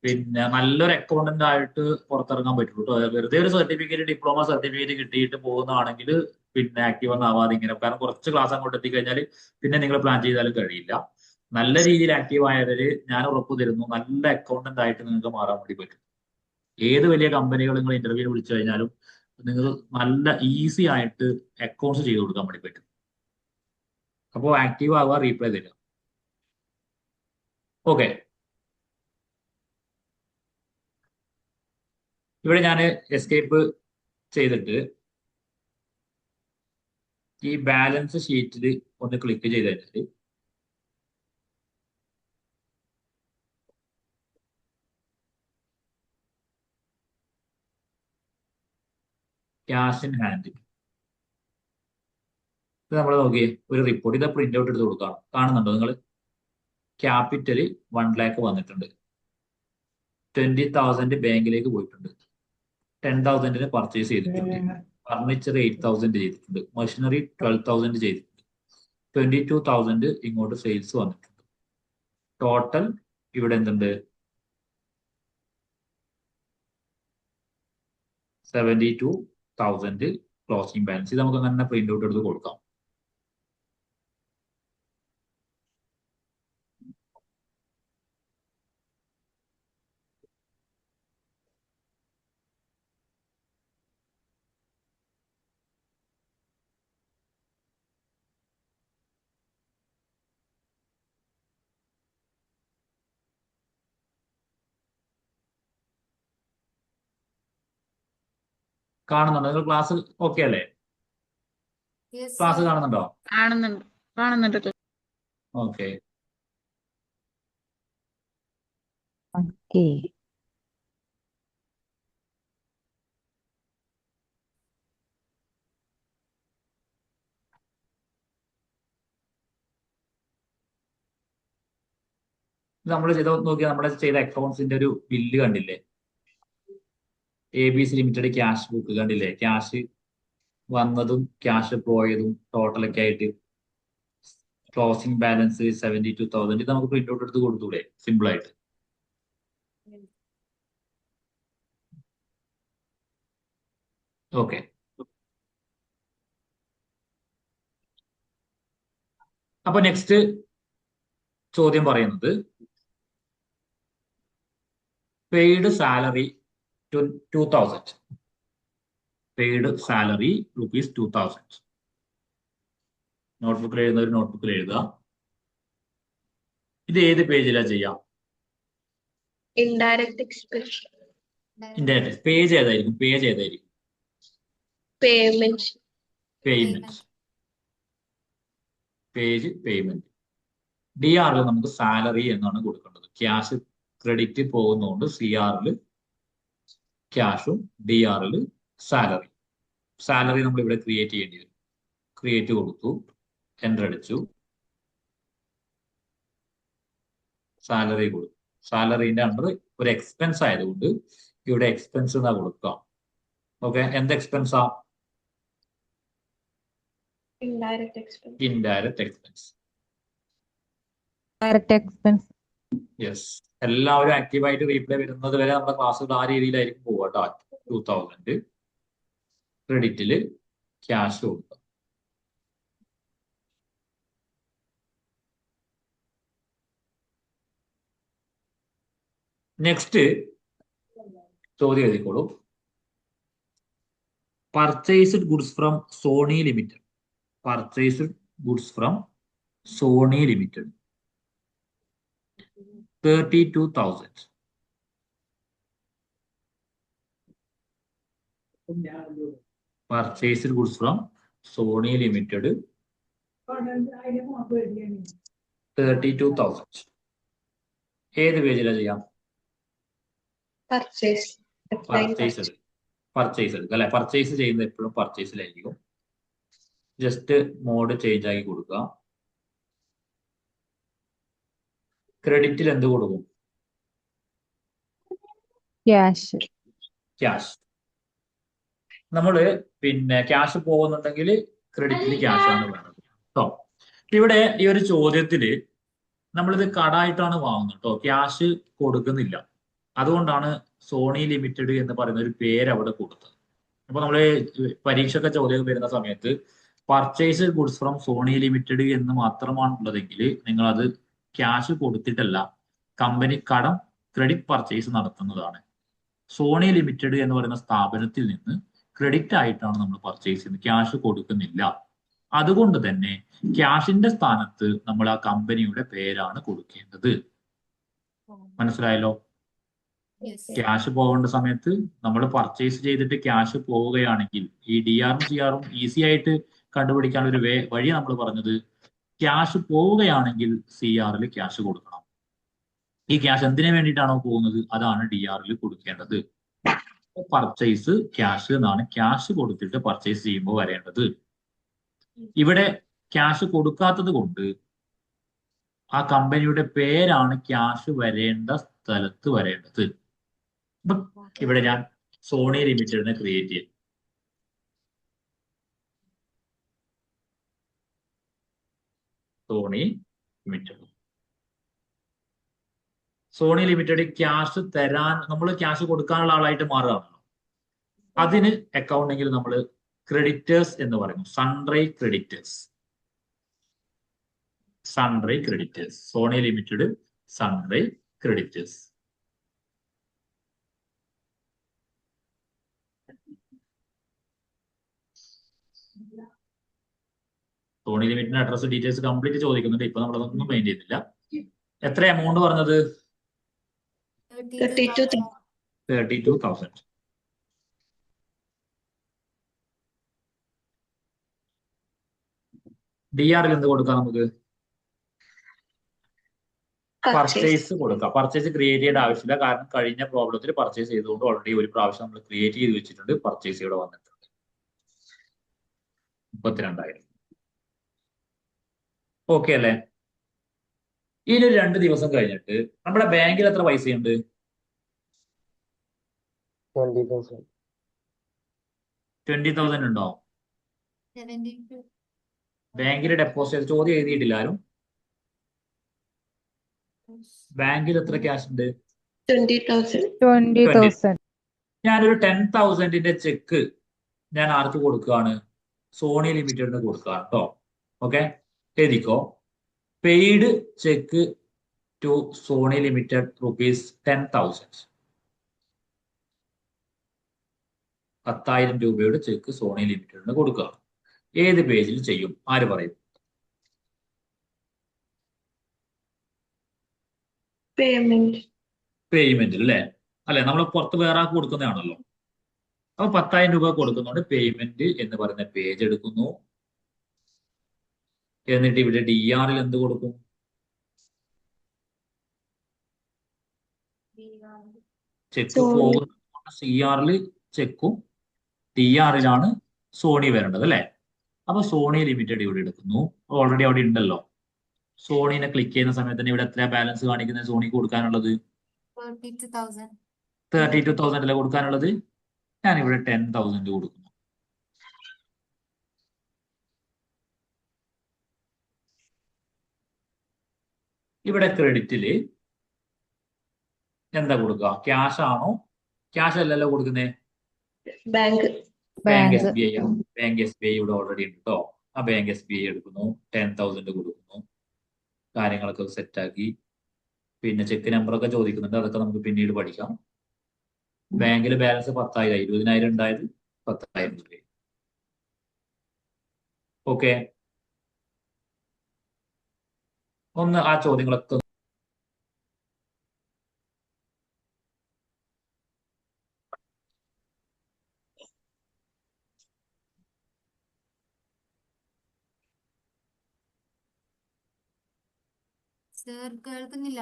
പിന്നെ നല്ലൊരു അക്കൗണ്ടന്റ് ആയിട്ട് പുറത്തിറങ്ങാൻ പറ്റുള്ളൂ കേട്ടോ. വെറുതെ ഒരു സർട്ടിഫിക്കറ്റ്, ഡിപ്ലോമ സർട്ടിഫിക്കറ്റ് കിട്ടിയിട്ട് പോകുന്നതാണെങ്കിൽ പിന്നെ ആക്റ്റീവ് ഒന്നും ആവാതെ ഇങ്ങനെ, കാരണം കുറച്ച് ക്ലാസ് അങ്ങോട്ട് എത്തിക്കഴിഞ്ഞാൽ പിന്നെ നിങ്ങൾ പ്ലാൻ ചെയ്താലും കഴിയില്ല. നല്ല രീതിയിൽ ആക്റ്റീവ് ആയവര് ഞാൻ ഉറപ്പു തരുന്നു, നല്ല അക്കൗണ്ടന്റ് ആയിട്ട് നിങ്ങൾക്ക് മാറാൻ വേണ്ടി പറ്റും. ഏത് വലിയ കമ്പനികൾ നിങ്ങൾ ഇന്റർവ്യൂ വിളിച്ചു കഴിഞ്ഞാലും നിങ്ങൾ നല്ല ഈസി ആയിട്ട് അക്കൗണ്ട്സ് ചെയ്ത് കൊടുക്കാൻ വേണ്ടി പറ്റും. അപ്പോൾ ആക്റ്റീവ് ആവുക, റീപ്ലൈ തരിക. ഓക്കെ, ഇവിടെ ഞാൻ എസ്കേപ്പ് ചെയ്തിട്ട് ഈ ബാലൻസ് ഷീറ്റിൽ ഒന്ന് ക്ലിക്ക് ചെയ്ത് കഴിഞ്ഞാൽ ക്യാഷ് ഇൻ ഹാൻഡ് ഇത് നമ്മൾ നോക്കിയേ, ഒരു റിപ്പോർട്ട്. ഇത് പ്രിന്റ് ഔട്ട് എടുത്ത് കൊടുക്കാം. കാണുന്നുണ്ടോ നിങ്ങൾ? ക്യാപിറ്റൽ 1 lakh വന്നിട്ടുണ്ട്, 20,000 ബാങ്കിലേക്ക് പോയിട്ടുണ്ട്, 10,000 പർച്ചേസ് ചെയ്തിട്ടുണ്ട്, ഫർണിച്ചർ 8,000 ചെയ്തിട്ടുണ്ട്, മെഷീനറി 12,000 ചെയ്തിട്ടുണ്ട്, 22,000 ഇങ്ങോട്ട് സെയിൽസ് വന്നിട്ടുണ്ട്. ടോട്ടൽ ഇവിടെ എന്തുണ്ട്? 72,000 ക്ലോസിംഗ് ബാലൻസ്. ഇത് നമുക്ക് അങ്ങനെ പ്രിന്റ് ഔട്ട് എടുത്ത് കൊടുക്കാം. കാണുന്നുണ്ടോ നിങ്ങൾ? ക്ലാസ് ഓക്കെ അല്ലേ? Yes, class sir. കാണുന്നുണ്ടോ? കാണുന്നുണ്ട്. Okay, okay. നമ്മൾ ചെയ്ത നോക്കിയാൽ നമ്മുടെ ചെയ്ത അക്കൗണ്ട്സിന്റെ ഒരു ബില്ല് കണ്ടില്ലേ? ABC ലിമിറ്റഡ് ക്യാഷ് ബുക്ക് കണ്ടില്ലേ? ക്യാഷ് വന്നതും ക്യാഷ് പോയതും ടോട്ടലൊക്കെ ആയിട്ട് ക്ലോസിംഗ് ബാലൻസ് 72,000. ഇത് നമുക്ക് പ്രിന്റ് ഔട്ട് എടുത്ത് കൊടുത്തൂടെ സിമ്പിൾ ആയിട്ട്? ഓക്കെ, അപ്പൊ നെക്സ്റ്റ് ചോദ്യം പറയുന്നത് പെയ്ഡ് സാലറി 2,000. Paid salary ₹2,000. നോട്ട്ബുക്കിൽ എഴുതുന്ന ഒരു നോട്ട്ബുക്കിൽ എഴുതുക. ഇത് ഏത് പേജിലാ ചെയ്യാം? Indirect expense. ഇൻഡയറക്റ്റ് പേജ് ഏതായിരിക്കും? പേജ് ഏതായിരിക്കും? Payment. Payment. Page payment. DR നമുക്ക് സാലറി എന്നാണ് കൊടുക്കേണ്ടത്. ക്യാഷ് ക്രെഡിറ്റ് പോകുന്നതുകൊണ്ട് CR ക്യാഷും DR സാലറി. സാലറി നമ്മൾ ഇവിടെ ക്രിയേറ്റ് ചെയ്യേണ്ടി വരും. ക്രിയേറ്റ് കൊടുത്തു, എൻ്റർ അടിച്ചു, സാലറി കൊടുത്തു. സാലറിന്റെ അണ്ടർ ഒരു എക്സ്പെൻസ് ആയതുകൊണ്ട് ഇവിടെ എക്സ്പെൻസ് എന്നാ കൊടുക്കുക. ഓക്കെ, എന്ത് എക്സ്പെൻസാ? Indirect expense. Indirect expense. Direct expense. Yes, എല്ലാവരും ആക്റ്റീവായിട്ട് റീപ്ലൈ വരുന്നത് വരെ നമ്മുടെ ക്ലാസ്സുകൾ ആ രീതിയിലായിരിക്കും പോവുക കേട്ടോ. 2,000 ക്രെഡിറ്റില് ക്യാഷ് കൊടുക്കുക. നെക്സ്റ്റ് ചോദ്യം എഴുതിക്കോളൂ. Purchased goods from Sony limited. Purchased goods from Sony limited 32,000. Purchased goods from Sony limited 32,000. ഏത് പേജിലാണ് ചെയ്യാം? Purchase. പർച്ചേസ് എടുക്കുക അല്ലെ? പർച്ചേസ് ചെയ്യുന്നത് എപ്പോഴും പർച്ചേസിലായിരിക്കും. ജസ്റ്റ് മോഡ് ചേഞ്ച് ആക്കി കൊടുക്കുക. ക്രെഡിറ്റിൽ എന്ത് കൊടുക്കും? ക്യാഷ്. ക്യാഷ്. നമ്മള് പിന്നെ ക്യാഷ് പോകുന്നുണ്ടെങ്കിൽ ക്രെഡിറ്റിൽ ക്യാഷ് ആണ് വേണ്ടത് കേട്ടോ. ഇവിടെ ഈ ഒരു ചോദ്യത്തില് നമ്മളിത് കടായിട്ടാണ് വാങ്ങുന്നത് കേട്ടോ, ക്യാഷ് കൊടുക്കുന്നില്ല. അതുകൊണ്ടാണ് സോണി ലിമിറ്റഡ് എന്ന് പറയുന്ന ഒരു പേര് അവിടെ കൊടുത്തത്. അപ്പൊ നമ്മള് പരീക്ഷയൊക്കെ ചോദ്യം വരുന്ന സമയത്ത് purchase goods from Sony limited എന്ന് മാത്രമാണ് ഉള്ളതെങ്കിൽ നിങ്ങൾ അത് ക്യാഷ് കൊടുത്തിട്ടല്ല, കമ്പനി കടം ക്രെഡിറ്റ് പർച്ചേസ് നടത്തുന്നതാണ്. സോണി ലിമിറ്റഡ് എന്ന് പറയുന്ന സ്ഥാപനത്തിൽ നിന്ന് ക്രെഡിറ്റ് ആയിട്ടാണ് നമ്മൾ പർച്ചേസ് ചെയ്യുന്നത്, ക്യാഷ് കൊടുക്കുന്നില്ല. അതുകൊണ്ട് തന്നെ ക്യാഷിന്റെ സ്ഥാനത്ത് നമ്മൾ ആ കമ്പനിയുടെ പേരാണ് കൊടുക്കേണ്ടത്. മനസ്സിലായല്ലോ? Yes. ക്യാഷ് പോകേണ്ട സമയത്ത് നമ്മൾ പർച്ചേസ് ചെയ്തിട്ട് ക്യാഷ് പോവുകയാണെങ്കിൽ ഈ DRും CRും ഈസി ആയിട്ട് കണ്ടുപിടിക്കാൻ ഒരു വഴി നമ്മൾ പറഞ്ഞത്, ക്യാഷ് പോവുകയാണെങ്കിൽ CRൽ ക്യാഷ് കൊടുക്കണം. ഈ ക്യാഷ് എന്തിനു വേണ്ടിയിട്ടാണോ പോകുന്നത് അതാണ് DRൽ കൊടുക്കേണ്ടത്. പർച്ചേസ് ക്യാഷ് എന്നാണ് ക്യാഷ് കൊടുത്തിട്ട് പർച്ചേസ് ചെയ്യുമ്പോൾ വരേണ്ടത്. ഇവിടെ ക്യാഷ് കൊടുക്കാത്തത് കൊണ്ട് ആ കമ്പനിയുടെ പേരാണ് ക്യാഷ് വരേണ്ട സ്ഥലത്ത് വരേണ്ടത്. അപ്പൊ ഇവിടെ ഞാൻ സോണി ലിമിറ്റഡിനെ ക്രിയേറ്റ് ചെയ്യും. Sony limited. Sony limited cash തരാൻ, നമ്മൾ ക്യാഷ് കൊടുക്കാനുള്ള ആളായിട്ട് മാറുകയാണല്ലോ. അതിന് അക്കൗണ്ടിങ്ങിൽ നമ്മൾ ക്രെഡിറ്റേഴ്സ് എന്ന് പറയുന്നു. Sundry creditors. Sundry creditors. Sony limited sundry creditors. Sony ലിമിറ്റിന്റെ അഡ്രസ് ഡീറ്റെയിൽസ് കംപ്ലീറ്റ് ചോദിക്കുന്നുണ്ട്. ഇപ്പൊ നമ്മളതൊന്നും മെയിൻ ചെയ്തില്ല. എത്ര എമൗണ്ട് പറഞ്ഞത്? 32,000. 32,000. DRൽ എന്ത് കൊടുക്കാം നമുക്ക്? Purchase. പർച്ചേസ് കൊടുക്കാം. പർച്ചേസ് ക്രിയേറ്റ് ചെയ്യേണ്ട ആവശ്യമില്ല, കാരണം കഴിഞ്ഞ പ്രോബ്ലത്തിൽ പർച്ചേസ് ചെയ്തുകൊണ്ട് ഓൾറെഡി ഒരു പ്രാവശ്യം നമ്മൾ ക്രിയേറ്റ് ചെയ്ത് വെച്ചിട്ടുണ്ട്. പർച്ചേസ് ഇവിടെ വന്നിട്ടുണ്ട് 32,000. ഓക്കെ അല്ലേ? ഇനി ഒരു 2 ദിവസം കഴിഞ്ഞിട്ട് നമ്മുടെ ബാങ്കിൽ എത്ര പൈസയുണ്ട്? 20,000. 20,000 ഉണ്ടോ? 72. ബാങ്കിൽ ഡെപ്പോസിറ്റ് ചോദ്യം എഴുതിയിട്ടില്ല ആരും. ബാങ്കിൽ എത്ര ക്യാഷ് ഉണ്ട്? 20,000. 20,000. ഞാനൊരു 10,000ന്റെ ചെക്ക് ഞാൻ ആർക്ക് കൊടുക്കുകയാണ്? സോണി ലിമിറ്റഡിന് കൊടുക്കുകയാണ് കേട്ടോ. ഓക്കെ, എഴുതിക്കോ. Paid cheque to Sony limited rupees 10,000. 10,000 രൂപയുടെ ചെക്ക് സോണി ലിമിറ്റഡിന് കൊടുക്കുക. ഏത് പേജിൽ ചെയ്യും? ആര് പറയും? Payment. പേയ്മെന്റിൽ അല്ലേ? അല്ലെ, നമ്മൾ പുറത്ത് വേറെ ആൾക്ക് കൊടുക്കുന്നതാണല്ലോ. അപ്പൊ 10,000 രൂപ കൊടുക്കുന്നുണ്ട്. പേയ്മെന്റ് എന്ന് പറയുന്ന പേജ് എടുക്കുന്നു. എന്നിട്ട് ഇവിടെ DRൽ എന്ത് കൊടുക്കും? Check Sony. പോകുന്ന CRൽ ചെക്കും, DRലാണ് സോണി വരേണ്ടത് അല്ലെ? അപ്പൊ സോണി ലിമിറ്റഡ് ഇവിടെ എടുക്കുന്നു. ഓൾറെഡി അവിടെ ഉണ്ടല്ലോ. സോണിനെ ക്ലിക്ക് ചെയ്യുന്ന സമയത്ത് തന്നെ ഇവിടെ എത്ര ബാലൻസ് കാണിക്കുന്നത് സോണിക്ക് കൊടുക്കാനുള്ളത്? 32,000. 32,000 അല്ലേ കൊടുക്കാനുള്ളത്? ഞാൻ ഇവിടെ 10,000 കൊടുക്കുന്നു. ഇവിടെ ക്രെഡിറ്റില് എന്താ കൊടുക്കുക? ക്യാഷ് ആണോ? ക്യാഷ് അല്ലല്ലോ കൊടുക്കുന്നേ, Bank. Bank bank. SBI ആണ്. ബാങ്ക് SBI ഇവിടെ ഓൾറെഡി ഉണ്ട് കേട്ടോ. ആ ബാങ്ക് SBI എടുക്കുന്നു, 10,000 കൊടുക്കുന്നു. കാര്യങ്ങളൊക്കെ സെറ്റാക്കി. പിന്നെ ചെക്ക് നമ്പറൊക്കെ ചോദിക്കുന്നുണ്ട്, അതൊക്കെ നമുക്ക് പിന്നീട് പഠിക്കാം. ബാങ്കിൽ ബാലൻസ് 10,000, 20,000 ഉണ്ടായത് 10,000 രൂപ. ഓക്കെ, ഒന്ന് ആ ചോദ്യങ്ങളൊക്കെ സർ കേൾക്കുന്നില്ല.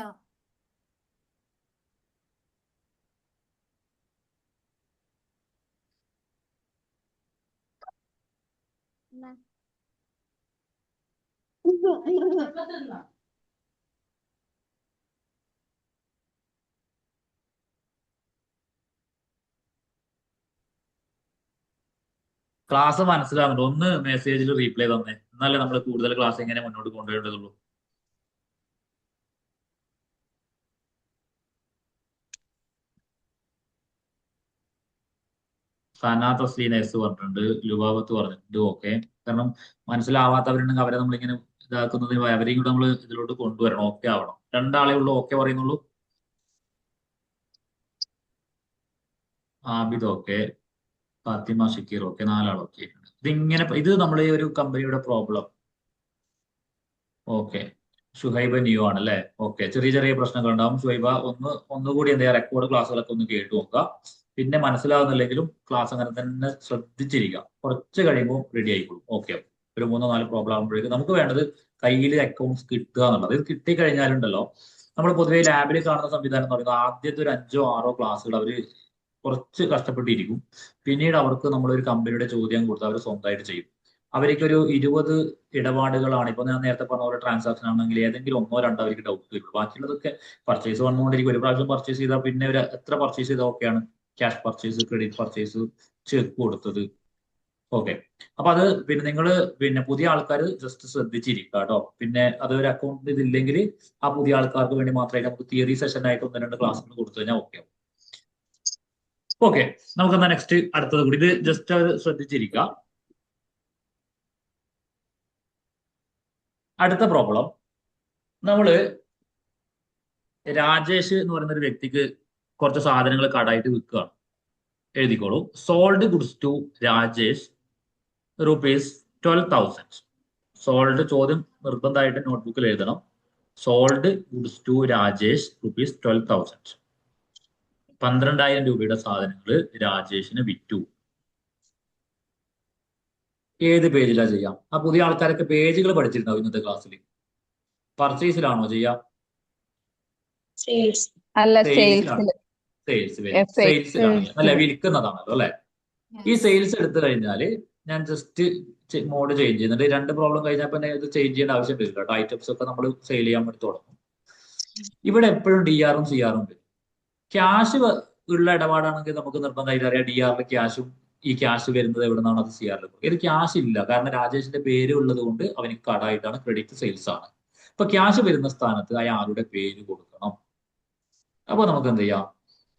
ക്ലാസ് മനസ്സിലാവുന്നുണ്ട്? ഒന്ന് മെസ്സേജിൽ റീപ്ലൈ തന്നെ, എന്നാലേ നമ്മൾ കൂടുതൽ ക്ലാസ് എങ്ങനെ മുന്നോട്ട് കൊണ്ടുവരേണ്ടതുള്ളൂ. സന തസ്ലീന എസ് പറഞ്ഞിട്ടുണ്ട്, ലുബാബത്ത് പറഞ്ഞിട്ടുണ്ട്. ഓക്കെ, കാരണം മനസ്സിലാവാത്തവരുണ്ടെങ്കിൽ അവരെ നമ്മളിങ്ങനെ ഇതാക്കുന്നത് അവരെയും കൂടെ നമ്മൾ ഇതിലോട്ട് കൊണ്ടുവരണം, ഓക്കെ ആവണം. രണ്ടാളെ ഉള്ളൂ ഓക്കെ പറയുന്നുള്ളൂ. ആബിദ് ഓക്കെ, ഫാത്തിമ ഷക്കീർ ഓക്കെ, 4 ആൾ ഓക്കെ. ഇതിങ്ങനെ ഇത് നമ്മളെ ഒരു കമ്പനിയുടെ പ്രോബ്ലം. ഓക്കെ, ഷുഹൈബ ന്യൂ ആണ് അല്ലേ? ഓക്കെ, ചെറിയ ചെറിയ പ്രശ്നങ്ങൾ ഉണ്ടാവും. ഷുഹൈബ ഒന്നുകൂടി എന്താ റെക്കോർഡ് ക്ലാസ്സുകളൊക്കെ ഒന്ന് കേട്ടു നോക്കുക. പിന്നെ മനസ്സിലാവുന്നില്ലെങ്കിലും ക്ലാസ് അങ്ങനെ തന്നെ ശ്രദ്ധിച്ചിരിക്കുക. കുറച്ച് കഴിയുമ്പോൾ റെഡി ആയിക്കോളും. ഓക്കെ, ഒരു 3-4 പ്രോബ്ലം ആകുമ്പോഴേക്കും നമുക്ക് വേണ്ടത് കയ്യിൽ അക്കൗണ്ട്സ് കിട്ടുക എന്നുള്ളത്. ഇത് കിട്ടിക്കഴിഞ്ഞാലുണ്ടല്ലോ, നമ്മൾ പൊതുവെ ലാബിൽ കാണുന്ന സംവിധാനം എന്ന് പറയുന്നത് ആദ്യത്തെ ഒരു 5-6 ക്ലാസ്സുകൾ അവർ കുറച്ച് കഷ്ടപ്പെട്ടിരിക്കും. പിന്നീട് അവർക്ക് നമ്മളൊരു കമ്പനിയുടെ ചോദ്യം കൊടുത്ത് അവർ സ്വന്തമായിട്ട് ചെയ്യും. അവർക്കൊരു 20 ഇടപാടുകളാണ്. ഇപ്പൊ ഞാൻ നേരത്തെ പറഞ്ഞ ഒരു ട്രാൻസാക്ഷൻ ആണെങ്കിൽ ഏതെങ്കിലും 1-2 അവർക്ക് ഡൗട്ട് വരും. ബാക്കിയുള്ളതൊക്കെ പർച്ചേസ് വന്നുകൊണ്ടിരിക്കും. ഒരു പ്രാവശ്യം പർച്ചേസ് ചെയ്താൽ പിന്നെ ഒരു എത്ര പർച്ചേസ് ചെയ്താൽ ഓക്കെയാണ്? Cash purchase, credit purchase, check കൊടുത്തത്. ഓക്കെ, അപ്പൊ അത് പിന്നെ നിങ്ങൾ പിന്നെ പുതിയ ആൾക്കാർ ജസ്റ്റ് ശ്രദ്ധിച്ചിരിക്കുക കേട്ടോ. പിന്നെ അത് ഒരു അക്കൗണ്ട് ഇതില്ലെങ്കിൽ ആ പുതിയ ആൾക്കാർക്ക് വേണ്ടി മാത്രമായിട്ട് നമുക്ക് തിയറി സെഷൻ ആയിട്ട് 1-2 ക്ലാസ്സുകൾ കൊടുത്തു കഴിഞ്ഞാൽ ഓക്കെ. ഓക്കെ, നമുക്ക് എന്നാ നെക്സ്റ്റ് അടുത്തത് കൂടി ഇത് ജസ്റ്റ് അവർ ശ്രദ്ധിച്ചിരിക്കുക. അടുത്ത പ്രോബ്ലം, നമ്മള് രാജേഷ് എന്ന് പറയുന്ന ഒരു വ്യക്തിക്ക് കുറച്ച് സാധനങ്ങൾ കടായിട്ട് വിൽക്കുകയാണ്. എഴുതിക്കോളൂ. Sold goods to Rajesh ₹12,000. Sold ചോദ്യം നിർബന്ധമായിട്ട് നോട്ട്ബുക്കിൽ എഴുതണം. Sold goods to Rajesh ₹12,000. 12,000 രൂപയുടെ സാധനങ്ങൾ രാജേഷിന് വിറ്റു. ഏത് പേജിലാ ചെയ്യാം? ആ പുതിയ ആൾക്കാരൊക്കെ പേജുകൾ പഠിച്ചിട്ടുണ്ടാവും ഇന്നത്തെ ക്ലാസ്സിൽ. പർച്ചേസിലാണോ ചെയ്യാം? സെയിൽസ്. അല്ല, സെയിൽസിലാണ്. സെയിൽസ് സെയിൽസിലാണ് അല്ലെ? വിൽക്കുന്നതാണല്ലോ അല്ലെ? ഈ Yes. സെയിൽസ് എടുത്തു കഴിഞ്ഞാൽ ഞാൻ ജസ്റ്റ് മോഡ് ചേഞ്ച് ചെയ്യുന്നുണ്ട്. 2 പ്രോബ്ലം കഴിഞ്ഞപ്പോൾ ഇത് ചേഞ്ച് ചെയ്യേണ്ട ആവശ്യം വരില്ല കേട്ടോ. ഐറ്റംസ് ഒക്കെ നമ്മൾ സെയിൽ ചെയ്യാൻ വേണ്ടി തുടങ്ങും. ഇവിടെ എപ്പോഴും DR-ഉം CR-ഉം വരും. ക്യാഷ് ഉള്ള ഇടപാടാണെങ്കിൽ നമുക്ക് നിർബന്ധമായിട്ട് അറിയാം DR-ൽ ക്യാഷും ഈ ക്യാഷ് വരുന്നത് എവിടെ നിന്നാണ്, അത് CR-ൽ. ഇത് ക്യാഷ് ഇല്ല, കാരണം രാജേഷിന്റെ പേര് ഉള്ളത് കൊണ്ട് അവന് കടായിട്ടാണ്, ക്രെഡിറ്റ് സെയിൽസ് ആണ്. അപ്പൊ ക്യാഷ് വരുന്ന സ്ഥാനത്ത് അയാളുടെ പേര് കൊടുക്കണം. അപ്പൊ നമുക്ക് എന്ത് ചെയ്യാം?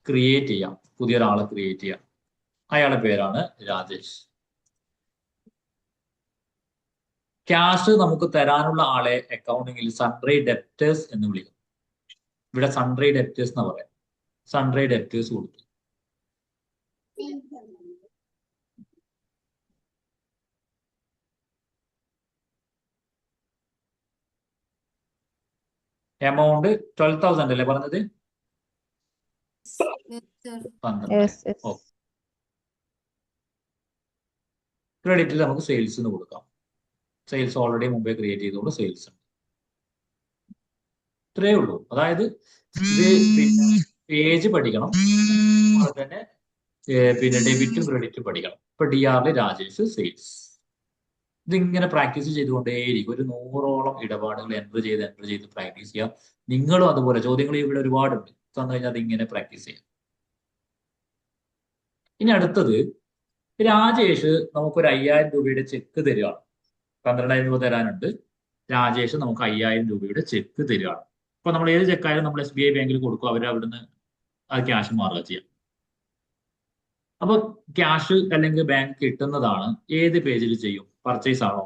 ക്രിയേറ്റ് ചെയ്യാം, പുതിയൊരാളെ ക്രിയേറ്റ് ചെയ്യാം. അയാളുടെ പേരാണ് രാജേഷ്. ക്യാഷ് നമുക്ക് തരാനുള്ള ആളെ അക്കൗണ്ടിങ്ങിൽ സൺഡ്രി ഡെപ്റ്റേഴ്സ് എന്ന് വിളിക്കും. ഇവിടെ സൺഡ്രി ഡെപ്റ്റേഴ്സ് എന്ന് പറയാം. സൺഡ്രി ഡെപ്റ്റേഴ്സ് കൊടുത്തു. എമൗണ്ട് 12,000 അല്ലേ പറഞ്ഞത്? Yes, sir. 12,000. Yes, yes. Okay, ക്രെഡിറ്റിൽ നമുക്ക് സെയിൽസിന് കൊടുക്കാം. സെയിൽസ് ഓൾറെഡി മുമ്പേ ക്രിയേറ്റ് ചെയ്തുകൊണ്ട് സെയിൽസ് ഉണ്ട്. ഇത്രയേ ഉള്ളൂ. അതായത് ഇത് പിന്നെ പേജ് പഠിക്കണം, അതുപോലെ തന്നെ പിന്നെ ഡെബിറ്റും ക്രെഡിറ്റും പഠിക്കണം. ഇപ്പൊ DR-ൽ രാജേഷ് സെയിൽസ്. ഇതിങ്ങനെ പ്രാക്ടീസ് ചെയ്തുകൊണ്ടേയിരിക്കും. ഒരു 100ഓളം ഇടപാടുകൾ എൻ്റർ ചെയ്ത് പ്രാക്ടീസ് ചെയ്യാം. നിങ്ങളും അതുപോലെ ചോദ്യങ്ങൾ ഇവിടെ ഒരുപാടുണ്ട്, തന്നു കഴിഞ്ഞാൽ അതിങ്ങനെ പ്രാക്ടീസ് ചെയ്യാം. ഇനി അടുത്തത്, രാജേഷ് നമുക്കൊരു 5,000 രൂപയുടെ ചെക്ക് തരികയാണ്. 12,000 രൂപ തരാനുണ്ട്. രാജേഷ് നമുക്ക് 5,000 രൂപയുടെ ചെക്ക് തരികയാണ്. അപ്പൊ നമ്മൾ ഏത് ചെക്കായാലും നമ്മൾ SBI ബാങ്കിൽ കൊടുക്കും, അവർ അവിടുന്ന് ആ ക്യാഷ് മാറുക ചെയ്യാം. അപ്പൊ ക്യാഷ് അല്ലെങ്കിൽ ബാങ്ക് കിട്ടുന്നതാണ്. ഏത് പേജിൽ ചെയ്യും? പർച്ചേസ് ആണോ?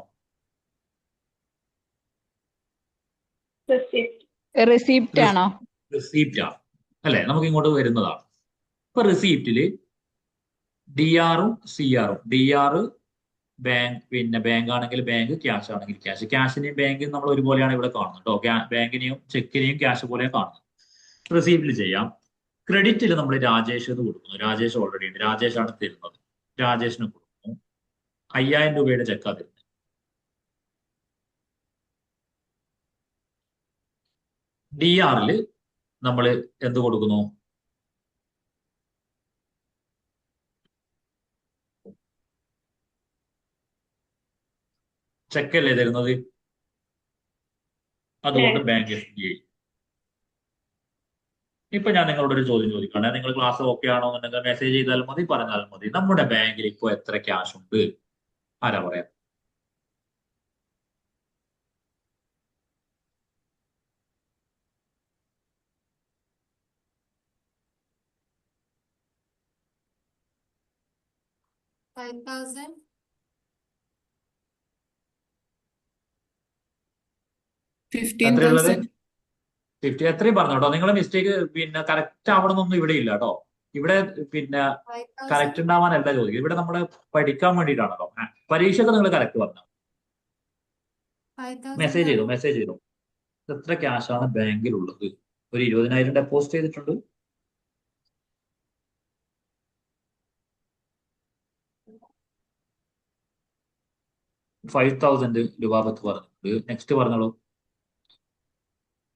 റിസീപ്റ്റ് ആണോ? റിസീപ്റ്റ് ആണ് അല്ലെ? നമുക്ക് ഇങ്ങോട്ട് വരുന്നതാണ്. ഇപ്പൊ റിസീപ്റ്റില് DR-ഉം CR-ഉം. DR ബാങ്ക്, പിന്നെ ബാങ്ക് ആണെങ്കിൽ ബാങ്ക്, ക്യാഷ് ആണെങ്കിൽ ക്യാഷ്. ക്യാഷിനെയും ബാങ്കിനും നമ്മൾ ഒരുപോലെയാണ് ഇവിടെ കാണുന്നത് കേട്ടോ. ബാങ്കിനെയും ചെക്കിനെയും ക്യാഷ് പോലെ കാണുന്നത്. റിസീപ്റ്റിൽ ചെയ്യാം. ക്രെഡിറ്റിൽ നമ്മൾ രാജേഷ് എന്ന് കൊടുക്കുന്നു. രാജേഷ് ഓൾറെഡി ഉണ്ട്, രാജേഷാണ് തരുന്നത്. രാജേഷിന് കൊടുക്കുന്നു. 5,000 രൂപയുടെ ചെക്കാ തരുന്നത്. DR-ൽ നമ്മൾ എന്ത് കൊടുക്കുന്നു? ചെക്കല്ലേ തരുന്നത്, അതുകൊണ്ട് ബാങ്ക് SBI. ഇപ്പൊ ഞാൻ നിങ്ങളോട് ഒരു ചോദ്യം ചോദിക്കുകയാണ്. നിങ്ങൾ ക്ലാസ് ഓക്കെ ആണോ എന്നുണ്ടെങ്കിൽ മെസ്സേജ് ചെയ്താൽ മതി, പറഞ്ഞാൽ മതി. നമ്മുടെ ബാങ്കിൽ ഇപ്പോൾ എത്ര ക്യാഷ് ഉണ്ട്? ആരാ പറയാ? Five thousand. എത്രയുള്ളത്? 50. എത്രയും പറഞ്ഞു കേട്ടോ. നിങ്ങളെ മിസ്റ്റേക്ക് പിന്നെ കറക്റ്റ് ആവണമെന്നൊന്നും ഇവിടെ ഇല്ല കേട്ടോ. ഇവിടെ പിന്നെ കറക്റ്റ് ഉണ്ടാവാനല്ല ചോദിക്കുക. ഇവിടെ നമ്മൾ പഠിക്കാൻ വേണ്ടിയിട്ടാണല്ലോ. പരീക്ഷയൊക്കെ നിങ്ങൾ കറക്റ്റ് പറഞ്ഞു. മെസ്സേജ് ചെയ്തു. എത്ര ക്യാഷാണ് ബാങ്കിലുള്ളത്? ഒരു 20,000 ഡെപ്പോസിറ്റ് ചെയ്തിട്ടുണ്ട്. $5,000 പത്ത് പറഞ്ഞിട്ടുണ്ട്. നെക്സ്റ്റ് പറഞ്ഞോളൂ.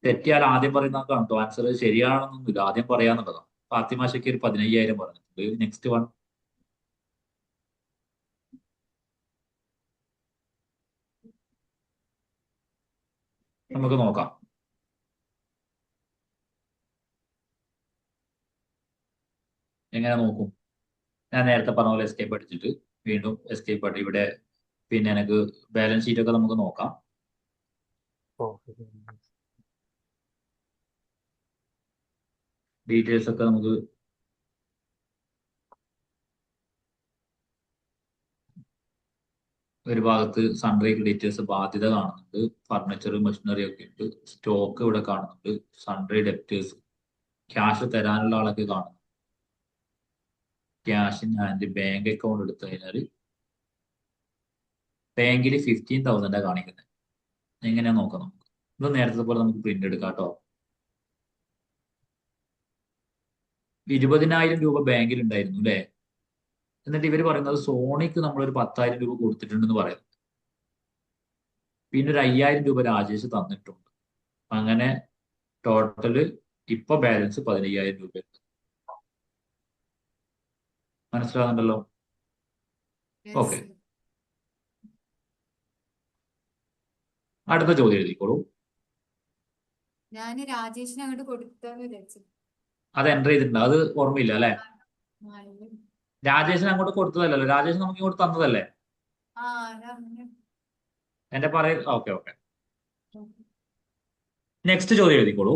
തെറ്റിയാൽ ആദ്യം പറയുന്നതാണ് കേട്ടോ ആൻസർ. ശരിയാണെന്നൊന്നുമില്ല, ആദ്യം പറയാന്നുള്ളതാണ്. ഫാത്തിമ ഷക്കീർ 15,000 പറഞ്ഞിട്ടുണ്ട്. Next one. നമുക്ക് നോക്കാം. എങ്ങനെ നോക്കും? ഞാൻ നേരത്തെ പറഞ്ഞ പോലെ എസ്കേപ്പ് അടിച്ചിട്ട് വീണ്ടും എസ്കേപ്പ് അടി. ഇവിടെ പിന്നെ എനിക്ക് ബാലൻസ് ഷീറ്റ് ഒക്കെ നമുക്ക് നോക്കാം. ഡീറ്റെയിൽസ് ഒക്കെ നമുക്ക് ഒരു ഭാഗത്ത് സൺഡ്രി ക്രെഡിറ്റേഴ്സ് ബാധ്യത കാണുന്നുണ്ട്. ഫർണിച്ചർ മെഷീനറി ഒക്കെ ഉണ്ട്. സ്റ്റോക്ക് ഇവിടെ കാണുന്നുണ്ട്. സൺഡ്രി ഡെപ്റ്റേഴ്സ് ക്യാഷ് തരാനുള്ള ആളൊക്കെ കാണുന്നു. Cash in hand bank account എടുത്തു കഴിഞ്ഞാൽ ബാങ്കിൽ 15,000 കാണിക്കുന്നത്. എങ്ങനെയാ നോക്കാം നമുക്ക്. ഇത് നേരത്തെ പോലെ നമുക്ക് പ്രിന്റ് എടുക്കാം കേട്ടോ. 20,000 ബാങ്കിൽ ഉണ്ടായിരുന്നു അല്ലേ? എന്നിട്ട് ഇവർ പറയുന്നത് സോണിക്ക് നമ്മളൊരു 10,000 കൊടുത്തിട്ടുണ്ടെന്ന് പറയുന്നു. പിന്നെ ഒരു 5,000 രാജേഷ് തന്നിട്ടുണ്ട്. അങ്ങനെ ടോട്ടല് ഇപ്പൊ ബാലൻസ് 15,000. മനസ്സിലാകുന്നുണ്ടല്ലോ? ഓക്കെ, അടുത്ത ചോദ്യം എഴുതിക്കോളൂ. ഞാൻ രാജേഷിന് അങ്ങോട്ട് കൊടുത്താന്ന് വിചാരിച്ചു. അത് എൻ്റർ ചെയ്തിട്ടുണ്ട്. അത് ഓർമ്മയില്ല അല്ലെ? രാജേഷിന് അങ്ങോട്ട് കൊടുത്തതല്ലല്ലോ. രാജേഷ് നമുക്ക് ഇങ്ങോട്ട് തന്നതല്ലേ? എന്റെ പറയ. ഓക്കെ. നെക്സ്റ്റ് ചോദ്യം എഴുതിക്കോളൂ.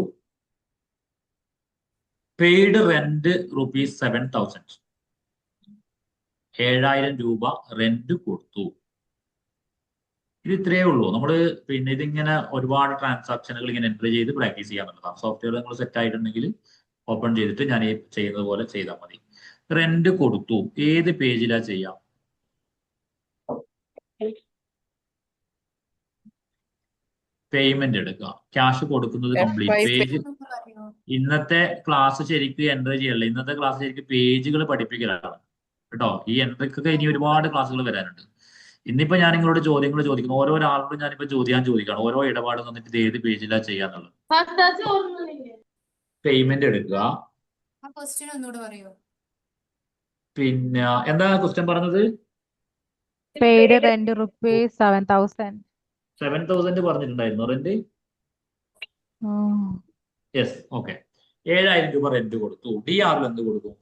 Paid rent ₹7,000. 7,000 റെന്റ് കൊടുത്തു. ഇത് ഇത്രയേ ഉള്ളൂ. നമ്മൾ പിന്നെ ഇതിങ്ങനെ ഒരുപാട് ട്രാൻസാക്ഷനുകൾ ഇങ്ങനെ എൻട്രി ചെയ്ത് പ്രാക്ടീസ് ചെയ്യാന്നുള്ളതാണ്. സോഫ്റ്റ്വെയർ നിങ്ങൾ സെറ്റ് ആയിട്ടുണ്ടെങ്കിൽ ഓപ്പൺ ചെയ്തിട്ട് ഞാൻ ഈ ചെയ്യുന്നത് പോലെ ചെയ്താൽ മതി. റെന്റ് കൊടുത്തു. ഏത് പേജിലാ ചെയ്യാം? പേയ്മെന്റ് എടുക്കുക. ക്യാഷ് കൊടുക്കുന്നത് കംപ്ലീറ്റ് പേജ്. ഇന്നത്തെ ക്ലാസ് ശരിക്കും എൻട്രി ചെയ്യല്ല. ഇന്നത്തെ ക്ലാസ് ശരിക്കും പേജുകൾ പഠിപ്പിക്കലാണ് കേട്ടോ. ഈ എൻട്രിക്കൊക്കെ ഇനി ഒരുപാട് ക്ലാസ്സുകൾ വരാനുണ്ട്. ഇന്നിപ്പോ ഞാൻ നിങ്ങളോട് ചോദ്യങ്ങൾ ചോദിക്കുന്നു. ഓരോരാളോടും ഞാനിപ്പോ ചോദിക്കുകയാണ്. ഓരോ ഇടപാട് തന്നിട്ട് ഇത് ഏത് പേജിലാ ചെയ്യാന്നുള്ളത്. പേയ്മെന്റ് എടുക്കുക. പിന്നെ എന്താ ക്വസ്റ്റ്യൻ പറഞ്ഞത്? Paid rent ₹7,000. 7,000 പറഞ്ഞിട്ടുണ്ടായിരുന്നു റെന്റ്. Yes, okay. 7,000 റെന്റ് കൊടുത്തു. DR എന്ത് കൊടുക്കും?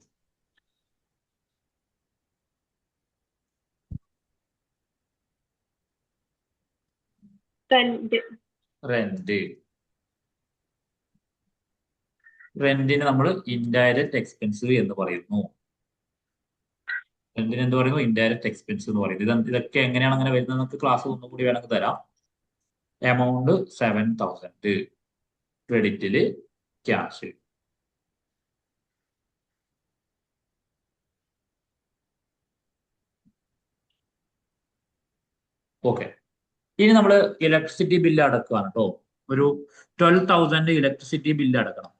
റെന്റ്. റെന്റിന് നമ്മൾ ഇൻഡയറക്റ്റ് എക്സ്പെൻസ് എന്ന് പറയുന്നു. റെന്റിന് എന്ത് പറയുന്നു? ഇൻഡയറക്റ്റ് എക്സ്പെൻസ് എന്ന് പറയുന്നത്. ഇതൊക്കെ എങ്ങനെയാണ് അങ്ങനെ വരുന്നത് നമുക്ക് ക്ലാസ് ഒന്നും കൂടി വേണമെങ്കിൽ തരാം. എമൗണ്ട് 7,000. ക്രെഡിറ്റില് ക്യാഷ്. ഓക്കെ. ഇനി നമ്മൾ ഇലക്ട്രിസിറ്റി ബില്ല് അടക്കുകയാണ് കേട്ടോ. ഒരു 12,000 ഇലക്ട്രിസിറ്റി ബില്ല് അടക്കണം.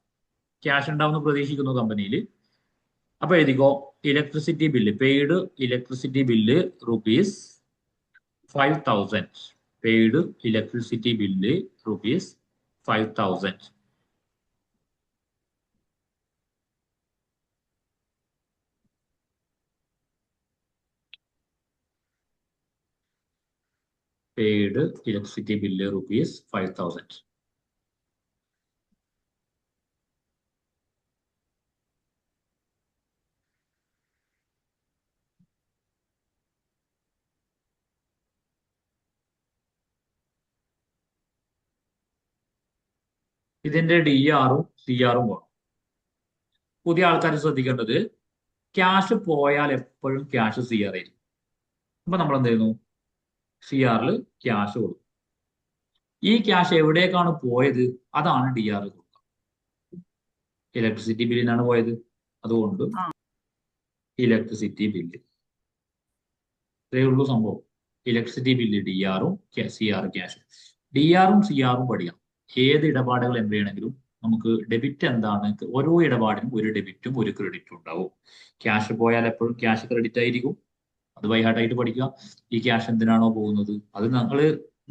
ക്യാഷ് ഉണ്ടാവുമെന്ന് പ്രതീക്ഷിക്കുന്നു കമ്പനിയിൽ. അപ്പൊ എഴുതിക്കോ. Electricity bill, paid electricity bill ₹5,000. Paid electricity bill ₹5,000. Paid electricity bill ₹5,000. ഇതിന്റെ DR-ഉം CR-ഉം പോകണം. പുതിയ ആൾക്കാർ ശ്രദ്ധിക്കേണ്ടത് ക്യാഷ് പോയാൽ എപ്പോഴും ക്യാഷ് CR ആയിരിക്കും. അപ്പൊ നമ്മൾ എന്ത് ചെയ്യുന്നു? CR-ൽ ക്യാഷ് കൊടുക്കും. ഈ ക്യാഷ് എവിടേക്കാണ് പോയത് അതാണ് DR കൊടുക്കുക. ഇലക്ട്രിസിറ്റി ബില്ലിനാണ് പോയത്, അതുകൊണ്ട് ഇലക്ട്രിസിറ്റി ബില്ല്. ഇത്രയേ ഉള്ളൂ സംഭവം. ഇലക്ട്രിസിറ്റി ബില്ല് DR-ഉം CR ക്യാഷും. DR-ഉം CR-ഉം പഠിക്കണം. ഏത് ഇടപാടുകൾ എന്ത് ചെയ്യണമെങ്കിലും നമുക്ക് ഡെബിറ്റ് എന്താണ്, ഓരോ ഇടപാടിനും ഒരു ഡെബിറ്റും ഒരു ക്രെഡിറ്റും ഉണ്ടാവും. ക്യാഷ് പോയാൽ എപ്പോഴും ക്യാഷ് ക്രെഡിറ്റ് ആയിരിക്കും. അത് ബൈഹാർട്ടായിട്ട് പഠിക്കുക. ഈ ക്യാഷ് എന്തിനാണോ പോകുന്നത് അത്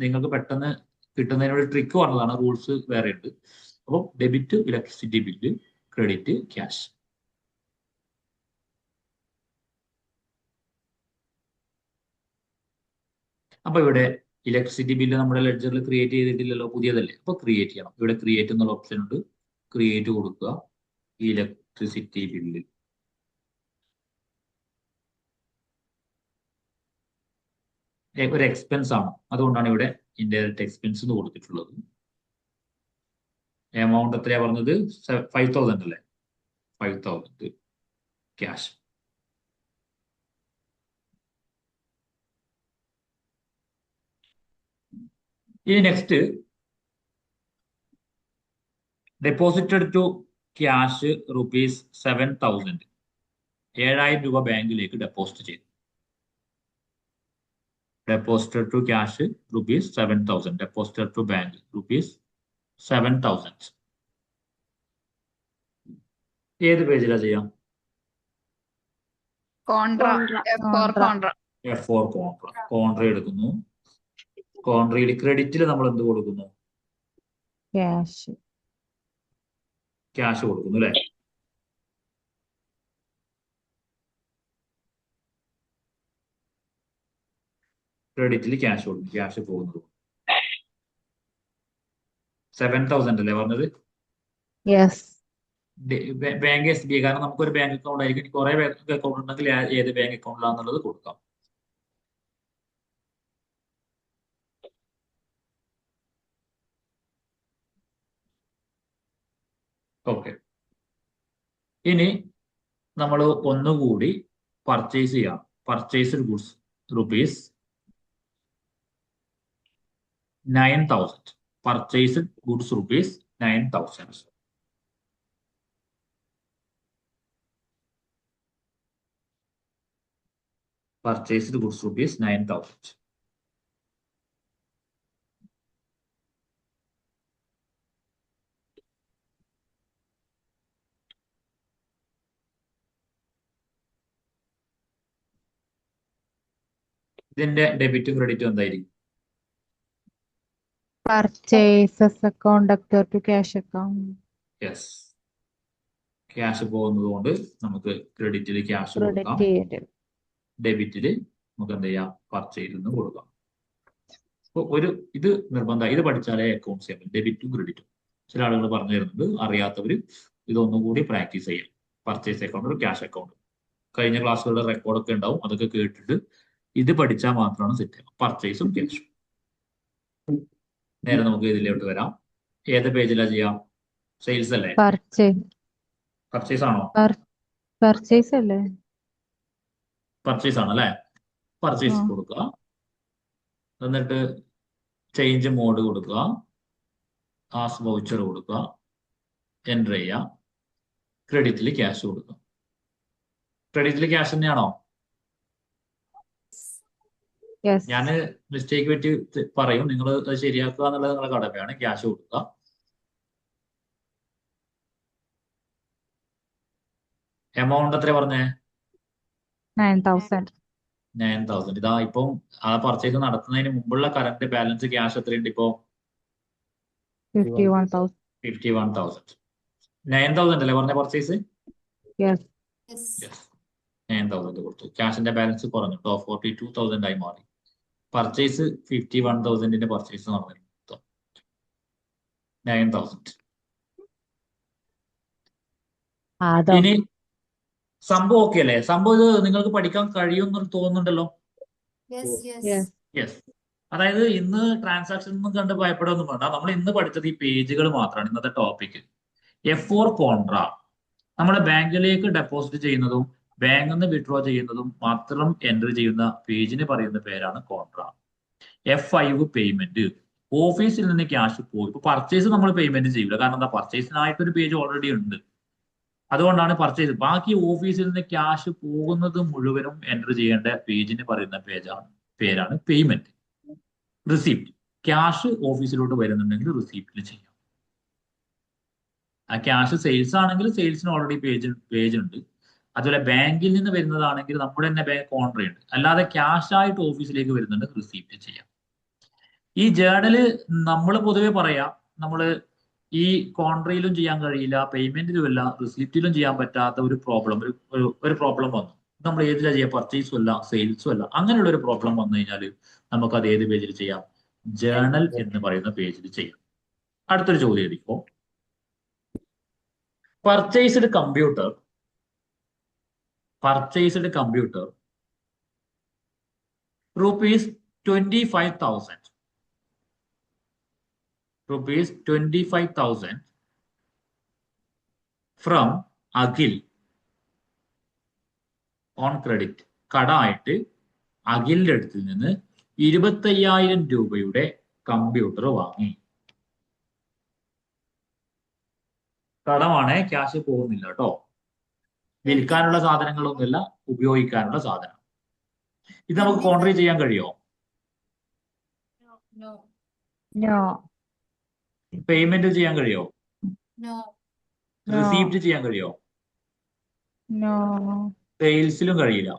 നിങ്ങൾക്ക് പെട്ടെന്ന് കിട്ടുന്നതിനൊരു ട്രിക്ക് പറഞ്ഞതാണ്. റൂൾസ് വേറെ ഉണ്ട്. അപ്പോൾ debit electricity bill, credit cash. അപ്പൊ ഇവിടെ ഇലക്ട്രിസിറ്റി ബില്ല് നമ്മുടെ ലെഡ്ജറിൽ ക്രിയേറ്റ് ചെയ്തിട്ടില്ലല്ലോ, പുതിയതല്ലേ. അപ്പൊ ക്രിയേറ്റ് ചെയ്യണം. ഇവിടെ ക്രിയേറ്റ് എന്നുള്ള ഓപ്ഷൻ ഉണ്ട്. ക്രിയേറ്റ് കൊടുക്കുക. Electricity bill. ഒരു എക്സ്പെൻസ് ആണ്, അതുകൊണ്ടാണ് ഇവിടെ ഇൻഡയറക്റ്റ് എക്സ്പെൻസ് എന്ന് കൊടുത്തിട്ടുള്ളത്. എമൗണ്ട് എത്രയാ പറഞ്ഞത്? 5,000 അല്ലേ? 5,000 ക്യാഷ്. ഇനി നെക്സ്റ്റ് ഡെപ്പോസിറ്റഡ് ടു ക്യാഷ് ₹7,000. 7,000 രൂപ ബാങ്കിലേക്ക് ഡെപ്പോസിറ്റ് ചെയ്തു. Deposited to cash ₹7,000. Deposited to bank ₹7,000. ഏത് പേജിലാണ് ചെയ്യാം? Contra F4 contra. F4 കോൺട്ര എടുക്കുന്നു. കോൺട്രയിൽ ക്രെഡിറ്റിൽ നമ്മൾ എന്ത് കൊടുക്കുന്നു? ക്യാഷ്. ക്യാഷ് കൊടുക്കുന്നു അല്ലെ? ക്രെഡിറ്റിൽ ക്യാഷ് കൊടുക്കും. ക്യാഷ് പോകുന്നത് 7,000 അല്ലേ പറഞ്ഞത്? യെസ്. ബാങ്ക് SBI, കാരണം നമുക്കൊരു ബാങ്ക് അക്കൗണ്ട് ആയിരിക്കും. കുറെ ബാങ്ക് അക്കൗണ്ട് ഉണ്ടെങ്കിൽ ഏത് ബാങ്ക് അക്കൗണ്ടിലാണെന്നുള്ളത് കൊടുക്കാം. ഓക്കെ. ഇനി നമ്മൾ ഒന്നുകൂടി പർച്ചേസ് ചെയ്യാം. Purchased goods ₹9,000. Purchased goods ₹9,000. Purchased goods ₹9,000. ഇതിന്റെ ഡെബിറ്റും ക്രെഡിറ്റും എന്തായിരിക്കും? Purchases account to cash account. Yes. Cash പോകുന്നത് കൊണ്ട് നമുക്ക് ക്രെഡിറ്റിൽ ക്യാഷ് കൊടുക്കാം, ക്രെഡിറ്റ് ചെയ്യേണ്ടി. ഡെബിറ്റിൽ നമുക്ക് എന്ത് ചെയ്യാം? പർച്ചേസിൽ നിന്ന് കൊടുക്കാം. അപ്പോൾ ഇത് നിർബന്ധം. ഇത് പഠിച്ചാലേ അക്കൗണ്ട്സ് ചെയ്യാൻ പറ്റും, ഡെബിറ്റും ക്രെഡിറ്റും. ചില ആളുകൾ പറഞ്ഞു തരുന്നുണ്ട്, അറിയാത്തവർ ഇതൊന്നും കൂടി പ്രാക്ടീസ് ചെയ്യാം. പർച്ചേസ് അക്കൗണ്ട്, ഒരു ക്യാഷ് അക്കൗണ്ട്. കഴിഞ്ഞ ക്ലാസ്സുകളുടെ റെക്കോർഡൊക്കെ ഉണ്ടാവും, അതൊക്കെ കേട്ടിട്ട് ഇത് പഠിച്ചാൽ മാത്രമാണ് സെറ്റ് ആവുക. പർച്ചേസും ക്യാഷും. നേരെ നമുക്ക് ഇതിലോട്ട് വരാം. ഏത് പേജിലാ ചെയ്യാം? സെയിൽസ് അല്ലേ? പർച്ചേസ് ആണോ? പർച്ചേസ് അല്ലേ? പർച്ചേസ് ആണല്ലേ? പർച്ചേസ് കൊടുക്കുക. എന്നിട്ട് ചേഞ്ച് മോഡ് കൊടുക്കുക, ആസ് വൗച്ചർ കൊടുക്കുക, എൻ്റർ ചെയ്യുക, ക്രെഡിറ്റിൽ ക്യാഷ് കൊടുക്കുക. ക്രെഡിറ്റിൽ ക്യാഷ് തന്നെയാണോ? ഞാൻ മിസ്റ്റേക്ക് പറ്റി പറയും, നിങ്ങൾ അത് ശരിയാക്കുക എന്നുള്ളത് നിങ്ങളുടെ കടമയാണ്. ക്യാഷ് കൊടുക്കുക. എമൗണ്ട് എത്ര പറഞ്ഞേ? 9,000. ഇതാ ഇപ്പം ആ പർച്ചേസ് നടത്തുന്നതിന് മുമ്പുള്ള കറന്റ് ബാലൻസ് ക്യാഷ് എത്രയുണ്ട് ഇപ്പോ? 51,000. 51,000. 9,000 അല്ലേ പറഞ്ഞ പർച്ചേസ്? Yes. 9,000 കൊടുത്തു. ക്യാഷിന്റെ ബാലൻസ് കുറഞ്ഞു, 42,000 ആയി മാറി. പർച്ചേസ് 51,000ന്റെ പർച്ചേസ് നടന്നു. 9,000. ഇനി സംഭവം ഓക്കെ അല്ലേ? സംഭവം ഇത് നിങ്ങൾക്ക് പഠിക്കാൻ കഴിയുമെന്ന് തോന്നുന്നുണ്ടല്ലോ. Yes. യെസ്. അതായത് ഇന്ന് ട്രാൻസാക്ഷൻ ഒന്നും കണ്ട് ഭയപ്പെടൊന്നും വേണ്ട. നമ്മൾ ഇന്ന് പഠിച്ചത് ഈ പേജുകൾ മാത്രമാണ് ഇന്നത്തെ ടോപ്പിക്. F4 കോൺട്രാ നമ്മുടെ ബാങ്കിലേക്ക് ഡെപ്പോസിറ്റ് ചെയ്യുന്നതും ബാങ്കിൽ നിന്ന് വിഡ്രോ ചെയ്യുന്നതും മാത്രം എൻട്രി ചെയ്യുന്ന പേജിന് പറയുന്ന പേരാണ് കോൺട്രാ. F5 പേയ്മെന്റ്, ഓഫീസിൽ നിന്ന് ക്യാഷ് പോയി. ഇപ്പൊ പർച്ചേസ് നമ്മൾ പേയ്മെന്റ് ചെയ്യില്ല, കാരണം എന്താ, പർച്ചേസിനായിട്ടൊരു പേജ് ഓൾറെഡി ഉണ്ട്. അതുകൊണ്ടാണ് പർച്ചേസ്. ബാക്കി ഓഫീസിൽ നിന്ന് ക്യാഷ് പോകുന്നത് മുഴുവനും എൻട്രി ചെയ്യേണ്ട പേജിന് പറയുന്ന പേരാണ് പേയ്മെന്റ്. റിസീപ്റ്റ്, ക്യാഷ് ഓഫീസിലോട്ട് വരുന്നുണ്ടെങ്കിൽ റിസീപ്റ്റിൽ ചെയ്യാം. ആ ക്യാഷ് സെയിൽസ് ആണെങ്കിൽ സെയിൽസിന് ഓൾറെഡി പേജ് ഉണ്ട്. അതുപോലെ ബാങ്കിൽ നിന്ന് വരുന്നതാണെങ്കിൽ നമ്മുടെ തന്നെ ബാങ്ക് കോൺട്രി ഉണ്ട്. അല്ലാതെ ക്യാഷ് ആയിട്ട് ഓഫീസിലേക്ക് വരുന്നുണ്ട് റിസീപ്റ്റ് ചെയ്യാം. ഈ ജേണല് നമ്മൾ പൊതുവെ പറയാം, നമ്മൾ ഈ കോൺട്രിയിലും ചെയ്യാൻ കഴിയില്ല, പേയ്മെന്റിലും അല്ല, റിസീപ്റ്റിലും ചെയ്യാൻ പറ്റാത്ത ഒരു പ്രോബ്ലം വന്നു. നമ്മൾ ഏതിലാണ് ചെയ്യുക? പർച്ചേസും അല്ല, സെയിൽസും അല്ല. അങ്ങനെയുള്ള ഒരു പ്രോബ്ലം വന്നു കഴിഞ്ഞാൽ നമുക്ക് അത് ഏത് പേജിൽ ചെയ്യാം? ജേണൽ എന്ന് പറയുന്ന പേജിൽ ചെയ്യാം. അടുത്തൊരു ചോദ്യം എഴുതിക്കോ. Purchased computer ₹25,000 from Akhil on credit. കടമായിട്ട് അഖിലിന്റെ അടുത്ത് നിന്ന് 25,000 രൂപയുടെ കമ്പ്യൂട്ടർ വാങ്ങി. കടമാണ്, ക്യാഷ് പോകുന്നില്ല കേട്ടോ. വിൽക്കാനുള്ള സാധനങ്ങളൊന്നുമില്ല, ഉപയോഗിക്കാനുള്ള സാധനം. ഇത് നമുക്ക് കോൺട്രി ചെയ്യാൻ കഴിയുമോ? നോ. നോ. പേയ്മെന്റ് ചെയ്യാൻ കഴിയുമോ? നോ. റിസീപ്റ്റ് ചെയ്യാൻ കഴിയുമോ? നോ. സെയിൽസിലും കഴിയില്ല.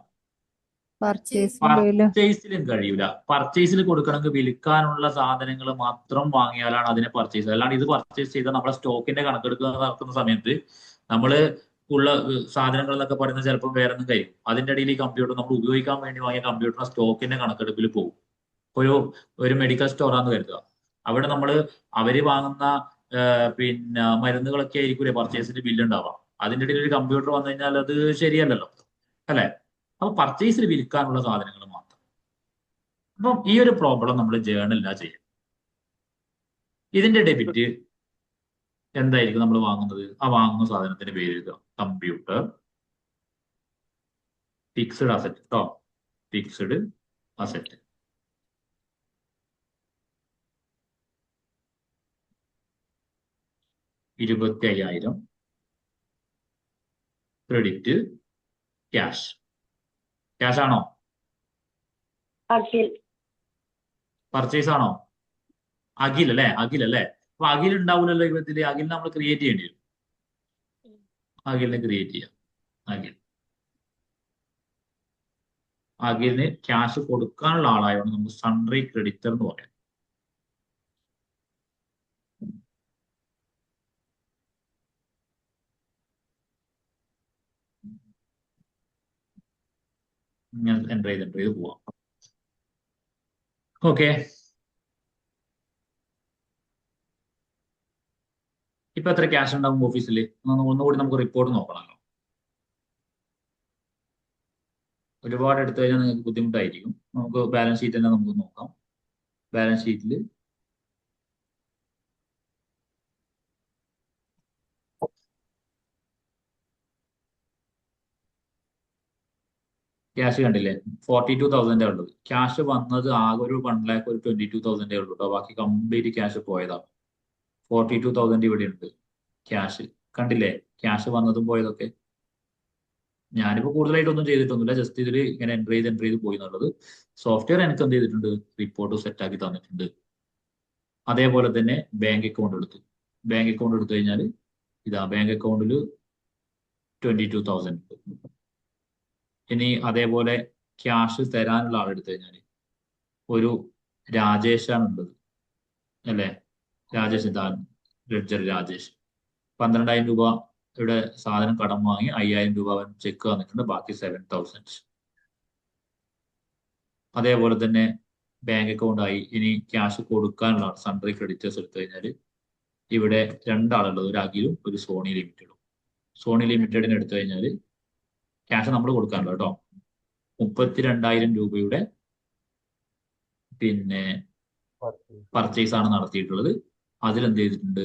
പർച്ചേസിലും കഴിയില്ല. പർച്ചേസിൽ കൊടുക്കണമെങ്കിൽ വിൽക്കാനുള്ള സാധനങ്ങൾ മാത്രം വാങ്ങിയാലാണ് അതിനെ പർച്ചേസ്. അല്ലാണ്ട് ഇത് പർച്ചേസ് ചെയ്താൽ നമ്മളെ സ്റ്റോക്കിന്റെ കണക്കെടുക്കുക നടക്കുന്ന സമയത്ത് നമ്മൾ ഉള്ള സാധനങ്ങൾ എന്നൊക്കെ പറയുന്നത് ചിലപ്പോൾ വേറെ ഒന്നും കഴിയും. അതിന്റെ ഇടയിൽ ഈ കമ്പ്യൂട്ടർ നമ്മൾ ഉപയോഗിക്കാൻ വേണ്ടി വാങ്ങിയ കമ്പ്യൂട്ടറിന്റെ സ്റ്റോക്കിന്റെ കണക്കെടുപ്പിൽ പോകും. ഒരു മെഡിക്കൽ സ്റ്റോറാന്ന് കരുതുക. അവിടെ അവര് വാങ്ങുന്ന പിന്നെ മരുന്നുകളൊക്കെ ആയിരിക്കും പർച്ചേസിന്റെ ബില്ല് ഉണ്ടാവാം. അതിന്റെ ഇടയിൽ ഒരു കമ്പ്യൂട്ടർ വന്നു കഴിഞ്ഞാൽ അത് ശരിയല്ലല്ലോ, അല്ലെ? അപ്പൊ പർച്ചേസിൽ വിൽക്കാനുള്ള സാധനങ്ങൾ മാത്രം. അപ്പം ഈ ഒരു പ്രോബ്ലം നമ്മൾ ജേണലിലാ ചെയ്യാം. ഇതിന്റെ ഡെബിറ്റ് എന്തായിരിക്കും നമ്മൾ വാങ്ങുന്നത്? ആ വാങ്ങുന്ന സാധനത്തിന്റെ പേര് എഴുതുക. കമ്പ്യൂട്ടർ ഫിക്സഡ് അസറ്റ് കേട്ടോ, fixed asset. $25,000 credit cash. Cash ആണോ? അഖിൽ. പർച്ചേസ് ആണോ? അഖിൽ അല്ലേ? അപ്പൊ അഖിൽ ഉണ്ടാവില്ലല്ലോ ഇവത്തില്. അഖിലിനെ നമ്മൾ ക്രിയേറ്റ് ചെയ്യേണ്ടി വരും. അഖിലിനെ ക്രിയേറ്റ് ചെയ്യാം. അഖിലിന് ക്യാഷ് കൊടുക്കാനുള്ള ആളായതുകൊണ്ട് നമുക്ക് സൺട്രി ക്രെഡിറ്റർ എന്ന് പറയാം. ഞാൻ എൻ്റർ ചെയ്ത് പോവാം. ഓക്കെ, ഇപ്പൊ എത്ര ക്യാഷ് ഉണ്ടാവും ഓഫീസിൽ? ഒന്നുകൂടി നമുക്ക് റിപ്പോർട്ട് നോക്കണമല്ലോ. ഒരുപാട് എടുത്തു കഴിഞ്ഞാൽ നിങ്ങൾക്ക് ബുദ്ധിമുട്ടായിരിക്കും. നമുക്ക് ബാലൻസ് ഷീറ്റ് തന്നെ നമുക്ക് നോക്കാം. ബാലൻസ് ഷീറ്റിൽ ക്യാഷ് കണ്ടില്ലേ? 42,000 ഉള്ളത്. ക്യാഷ് വന്നത് ആകെ ഒരു 1,22,000 ഉള്ളൂ കേട്ടോ. ബാക്കി കംപ്ലീറ്റ് ക്യാഷ് പോയതാണ്. 42,000 ഇവിടെ ഉണ്ട് ക്യാഷ്. കണ്ടില്ലേ ക്യാഷ് വന്നതും പോയതൊക്കെ? ഞാനിപ്പോ കൂടുതലായിട്ടൊന്നും ചെയ്തിട്ടൊന്നുമില്ല, ജസ്റ്റ് ഇതിൽ ഇങ്ങനെ എൻട്രി ചെയ്ത് പോയി എന്നുള്ളത്. സോഫ്റ്റ്വെയർ എനിക്ക് എന്ത് ചെയ്തിട്ടുണ്ട്? റിപ്പോർട്ട് സെറ്റ് ആക്കി തന്നിട്ടുണ്ട്. അതേപോലെ തന്നെ ബാങ്ക് അക്കൗണ്ട് എടുത്തു കഴിഞ്ഞാൽ ഇതാ ബാങ്ക് അക്കൗണ്ടിൽ 22,000. ഇനി അതേപോലെ ക്യാഷ് തരാനുള്ള ആളെടുത്തു കഴിഞ്ഞാൽ ഒരു രാജേഷാണ് ഉള്ളത്, അല്ലേ? രാജേഷ്, ലെഡ്ജർ രാജേഷ് 12,000 രൂപ ഇവിടെ സാധനം കടം വാങ്ങി 5,000 രൂപ അവൻ ചെക്ക് വന്നിട്ടുണ്ട്. ബാക്കി 7,000. അതേപോലെ തന്നെ ബാങ്ക് അക്കൗണ്ട് ആയി. ഇനി ക്യാഷ് കൊടുക്കാനുള്ള സൺട്രി ക്രെഡിറ്റേഴ്സ് എടുത്തു കഴിഞ്ഞാൽ ഇവിടെ രണ്ടാളുള്ളത്, ഒരു അഖിലും ഒരു സോണി ലിമിറ്റഡും. സോണി ലിമിറ്റഡിന് എടുത്തു കഴിഞ്ഞാൽ ക്യാഷ് നമ്മൾ കൊടുക്കാനുള്ളത് കേട്ടോ. 32,000 രൂപയുടെ പിന്നെ പർച്ചേസ് ആണ് നടത്തിയിട്ടുള്ളത്. അതിലെന്ത് ചെയ്തിട്ടുണ്ട്,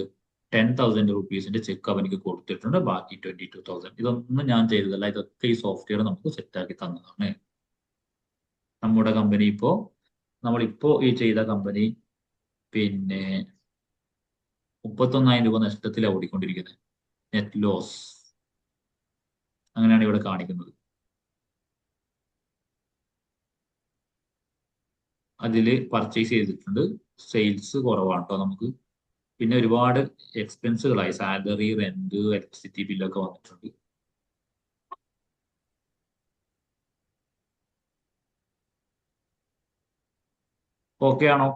10,000 റുപ്പീസിന്റെ ചെക്ക് അവനിക്ക് കൊടുത്തിട്ടുണ്ട്, ബാക്കി 22,000. ഇതൊന്നും ഞാൻ ചെയ്തതല്ല, ഇതൊക്കെ ഈ സോഫ്റ്റ്വെയർ നമുക്ക് സെറ്റാക്കി തന്നതാണ്. നമ്മുടെ കമ്പനി നമ്മളിപ്പോ ഈ ചെയ്ത കമ്പനി പിന്നെ 31,000 രൂപ നഷ്ടത്തിലാണ് ഓടിക്കൊണ്ടിരിക്കുന്നത്. നെറ്റ് ലോസ് അങ്ങനെയാണ് ഇവിടെ കാണിക്കുന്നത്. അതിൽ പർച്ചേസ് ചെയ്തിട്ടുണ്ട്, സെയിൽസ് കുറവാണ് കേട്ടോ നമുക്ക്. പിന്നെ ഒരുപാട് എക്സ്പെൻസുകളായി, സാലറി, റെന്റ്, ഇലക്ട്രിസിറ്റി ബില്ലൊക്കെ വന്നിട്ടുണ്ട്. ഓക്കെ ആണോ?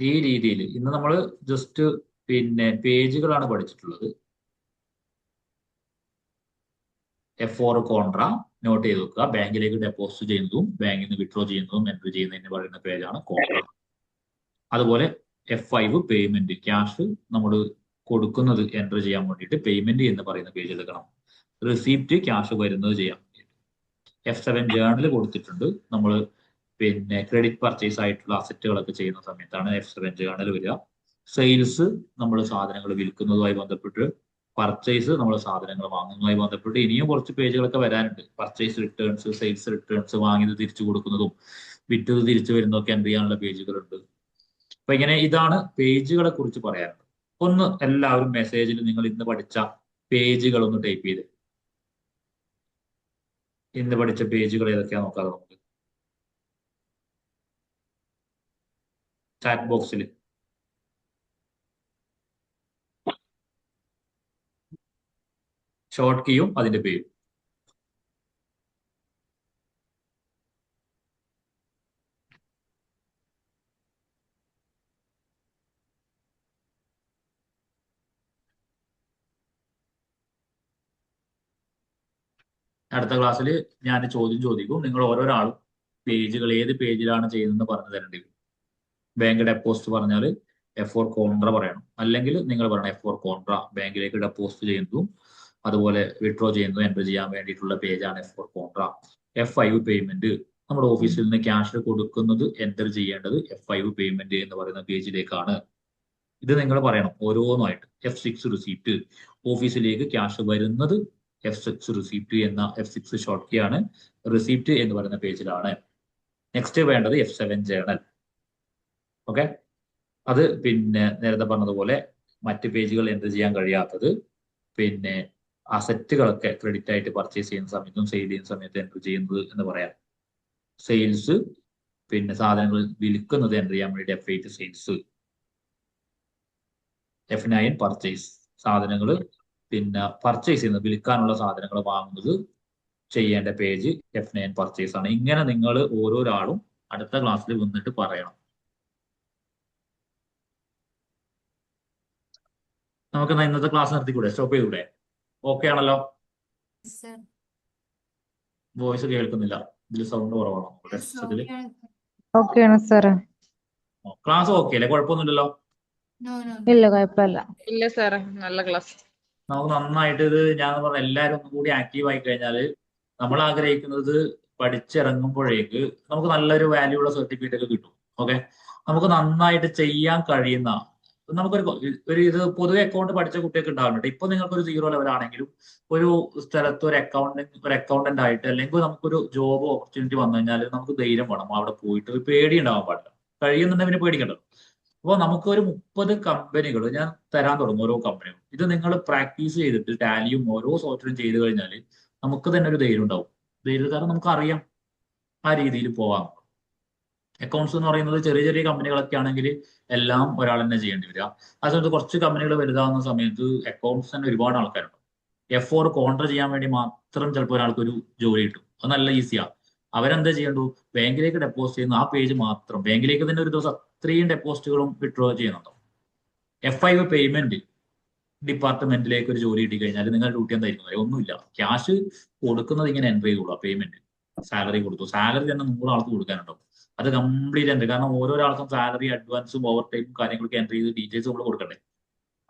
ഈ രീതിയിൽ ഇന്ന് നമ്മൾ ജസ്റ്റ് പിന്നെ പേജുകളാണ് പഠിച്ചിട്ടുള്ളത്. F4 കോൺട്ര നോട്ട് ചെയ്ത് വെക്കുക. ബാങ്കിലേക്ക് ഡെപ്പോസിറ്റ് ചെയ്യുന്നതും ബാങ്കിൽ നിന്ന് വിഡ്രോ ചെയ്യുന്നതും എൻട്രി ചെയ്യുന്നതിന് പറയുന്ന പേജാണ് കോൺട്ര. അതുപോലെ F5 പേയ്മെന്റ്, ക്യാഷ് നമ്മൾ കൊടുക്കുന്നത് എൻട്രി ചെയ്യാൻ വേണ്ടിയിട്ട് പേയ്മെന്റ് എന്ന് പറയുന്ന പേജ് എടുക്കണം. റിസീപ്റ്റ്, ക്യാഷ് വരുന്നത് ചെയ്യാൻ വേണ്ടിയിട്ട്. F7 ജേർണൽ കൊടുത്തിട്ടുണ്ട്. നമ്മൾ പിന്നെ ക്രെഡിറ്റ് പർച്ചേസ് ആയിട്ടുള്ള അസറ്റുകളൊക്കെ ചെയ്യുന്ന സമയത്താണ് F7 ജേർണൽ വരിക. സെയിൽസ് നമ്മൾ സാധനങ്ങൾ വിൽക്കുന്നതുമായി ബന്ധപ്പെട്ട്, പർച്ചേസ് നമ്മൾ സാധനങ്ങൾ വാങ്ങുന്നതുമായി ബന്ധപ്പെട്ട് ഇനിയും കുറച്ച് പേജുകളൊക്കെ വരാനുണ്ട്. പർച്ചേസ് റിട്ടേൺസ്, സെയിൽസ് റിട്ടേൺസ്, വാങ്ങിയത് തിരിച്ചു കൊടുക്കുന്നതും വിറ്റത് തിരിച്ചു വരുന്നതൊക്കെ എൻട്രി ചെയ്യാനുള്ള പേജുകളുണ്ട്. അപ്പൊ ഇങ്ങനെ ഇതാണ് പേജുകളെ കുറിച്ച് പറയാനുള്ളത്. ഒന്ന് എല്ലാവരും മെസ്സേജിൽ നിങ്ങൾ ഇന്ന് പഠിച്ച പേജുകൾ ഒന്ന് ടൈപ്പ് ചെയ്ത്, ഇന്ന് പഠിച്ച പേജുകൾ ഏതൊക്കെയാ നോക്കാതെ നമുക്ക് ചാറ്റ് ബോക്സിൽ. ഷോർട്ട് കീയും അതിന്റെ പേരും. അടുത്ത ക്ലാസ്സിൽ ഞാൻ ചോദ്യം ചോദിക്കും. നിങ്ങൾ ഓരോരാളും പേജുകൾ ഏത് പേജിലാണ് ചെയ്യുന്നതെന്ന് പറഞ്ഞു തരേണ്ടി വരും. ബാങ്ക് ഡെപ്പോസിറ്റ് പറഞ്ഞാൽ F4 കോൺട്ര പറയണം. അല്ലെങ്കിൽ നിങ്ങൾ പറയണം F4 കോൺട്ര, ബാങ്കിലേക്ക് ഡെപ്പോസിറ്റ് ചെയ്യുന്നതും അതുപോലെ വിഡ്രോ ചെയ്യുന്നതും എൻട്രി ചെയ്യാൻ വേണ്ടിയിട്ടുള്ള പേജാണ് F4 കോൺട്ര. F5 പേയ്മെന്റ്, നമ്മുടെ ഓഫീസിൽ നിന്ന് ക്യാഷ് കൊടുക്കുന്നത് എൻറ്റർ ചെയ്യേണ്ടത് F5 പേയ്മെന്റ് എന്ന് പറയുന്ന പേജിലേക്കാണ്. ഇത് നിങ്ങൾ പറയണം ഓരോന്നായിട്ട്. F6 റിസീപ്റ്റ്, ഓഫീസിലേക്ക് ക്യാഷ് വരുന്നത് F6 റിസീപ്റ്റ് എന്ന F6 ഷോർട്ട് കീ ആണ്. റിസീപ്റ്റ് എന്ന് പറയുന്ന പേജിലാണ്. നെക്സ്റ്റ് വേണ്ടത് F7 ജേർണൽ. ഓക്കെ, അത് പിന്നെ നേരത്തെ പറഞ്ഞതുപോലെ മറ്റ് പേജുകൾ എൻട്രി ചെയ്യാൻ കഴിയാത്തത് പിന്നെ അസറ്റുകളൊക്കെ ക്രെഡിറ്റ് ആയിട്ട് പർച്ചേസ് ചെയ്യുന്ന സമയത്തും സെയിൽ ചെയ്യുന്ന സമയത്ത് എൻട്രി ചെയ്യുന്നത് എന്ന് പറയാം. സെയിൽസ്, പിന്നെ സാധനങ്ങൾ വിൽക്കുന്നത് എൻട്രി ചെയ്യാൻ വേണ്ടി F8 സെയിൽസ്. F9 പർച്ചേസ്, സാധനങ്ങൾ പിന്നെ പർച്ചേസ് ചെയ്യുന്നത്, വിൽക്കാനുള്ള സാധനങ്ങൾ വാങ്ങുന്നത് ചെയ്യേണ്ട പേജ് F9 പർച്ചേസ് ആണ്. ഇങ്ങനെ നിങ്ങൾ ഓരോരാളും അടുത്ത ക്ലാസ്സിൽ വന്നിട്ട് പറയണം. നമുക്ക് ഇന്നത്തെ ക്ലാസ് നിർത്തിക്കൂടെ, സ്റ്റോപ്പ് ചെയ്തൂടെ? ഓക്കെ ആണല്ലോ? സർ വോയിസ് കേൾക്കുന്നില്ല, ഇതിൽ സൗണ്ട് കുറവാണോ ടെസ്റ്റില്? ഓക്കെയാണ് സാറേ. ക്ലാസ് ഓക്കെ അല്ലേ? കുഴപ്പമൊന്നുമില്ലല്ലോ? ഇല്ല, കുഴപ്പമില്ല. ഇല്ല സാറേ, നല്ല ക്ലാസ്. നമുക്ക് നന്നായിട്ട് ഇത് ഞാൻ പറഞ്ഞ എല്ലാവരും ഒന്നും കൂടി ആക്റ്റീവ് ആയി കഴിഞ്ഞാൽ നമ്മൾ ആഗ്രഹിക്കുന്നത് പഠിച്ചിറങ്ങുമ്പോഴേക്ക് നമുക്ക് നല്ലൊരു വാല്യൂ ഉള്ള സർട്ടിഫിക്കറ്റ് ഒക്കെ കിട്ടും. ഓക്കെ, നമുക്ക് നന്നായിട്ട് ചെയ്യാൻ കഴിയുന്ന ഒരു ഇത് പൊതുവെ അക്കൗണ്ട് പഠിച്ച കുട്ടിയൊക്കെ ഉണ്ടാവുന്നുണ്ട്. ഇപ്പൊ നിങ്ങൾക്കൊരു 0 ലെവൽ ആണെങ്കിലും ഒരു സ്ഥലത്ത് ഒരു അക്കൗണ്ടന്റ് ആയിട്ട് അല്ലെങ്കിൽ നമുക്കൊരു ജോബ് ഓപ്പർച്യൂണിറ്റി വന്നു കഴിഞ്ഞാൽ നമുക്ക് ധൈര്യം വേണം. അവിടെ പോയിട്ട് ഒരു പേടി ഉണ്ടാവാൻ പാടില്ല. കഴിയുന്നുണ്ടെങ്കിൽ പിന്നെ പേടിക്കണ്ടല്ലോ. അപ്പോൾ നമുക്ക് ഒരു 30 കമ്പനികൾ ഞാൻ തരാൻ തുടങ്ങും, ഓരോ കമ്പനികളും. ഇത് നിങ്ങൾ പ്രാക്ടീസ് ചെയ്തിട്ട് ടാലിയും ഓരോ സോഫ്റ്റ്വെയറും ചെയ്ത് കഴിഞ്ഞാൽ നമുക്ക് തന്നെ ഒരു ധൈര്യം ഉണ്ടാവും. ധൈര്യം കാരണം നമുക്കറിയാം ആ രീതിയിൽ പോവാം. അക്കൗണ്ട്സ് എന്ന് പറയുന്നത് ചെറിയ ചെറിയ കമ്പനികളൊക്കെ ആണെങ്കിൽ എല്ലാം ഒരാൾ തന്നെ ചെയ്യേണ്ടി വരിക. അതുകൊണ്ട് കുറച്ച് കമ്പനികൾ വലുതാവുന്ന സമയത്ത് അക്കൗണ്ട്സ് തന്നെ ഒരുപാട് ആൾക്കാരുണ്ട്. F4 കോൺട്ര ചെയ്യാൻ വേണ്ടി മാത്രം ചിലപ്പോൾ ഒരാൾക്ക് ഒരു ജോലി കിട്ടും. അത് നല്ല ഈസിയാണ്. അവരെന്താ ചെയ്യേണ്ടു, ബാങ്കിലേക്ക് ഡെപ്പോസിറ്റ് ചെയ്യുന്ന ആ പേജ് മാത്രം, ബാങ്കിലേക്ക് തന്നെ ഒരു ദിവസം അത്രയും ഡെപ്പോസിറ്റുകളും വിഡ്രോ ചെയ്യുന്നുണ്ടോ. F5 പേയ്മെന്റ് ഡിപ്പാർട്ട്മെന്റിലേക്ക് ഒരു ജോലി കിട്ടി കഴിഞ്ഞാൽ നിങ്ങളുടെ ഡ്യൂട്ടി എന്തായിരിക്കും? ഒന്നുമില്ല, ക്യാഷ് കൊടുക്കുന്നത് ഇങ്ങനെ എൻട്രി ചെയ്തോളൂ. പേയ്മെന്റ് സാലറി കൊടുത്തു, സാലറി തന്നെ 100 ആൾക്ക് കൊടുക്കാനുണ്ടാവും. അത് കംപ്ലീറ്റ് എൻട്രി, കാരണം ഓരോരാൾക്കും സാലറി, അഡ്വാൻസും ഓവർ ടൈമും കാര്യങ്ങളൊക്കെ എൻട്രി ചെയ്ത് ഡീറ്റെയിൽസ് നമ്മൾ കൊടുക്കണ്ടേ.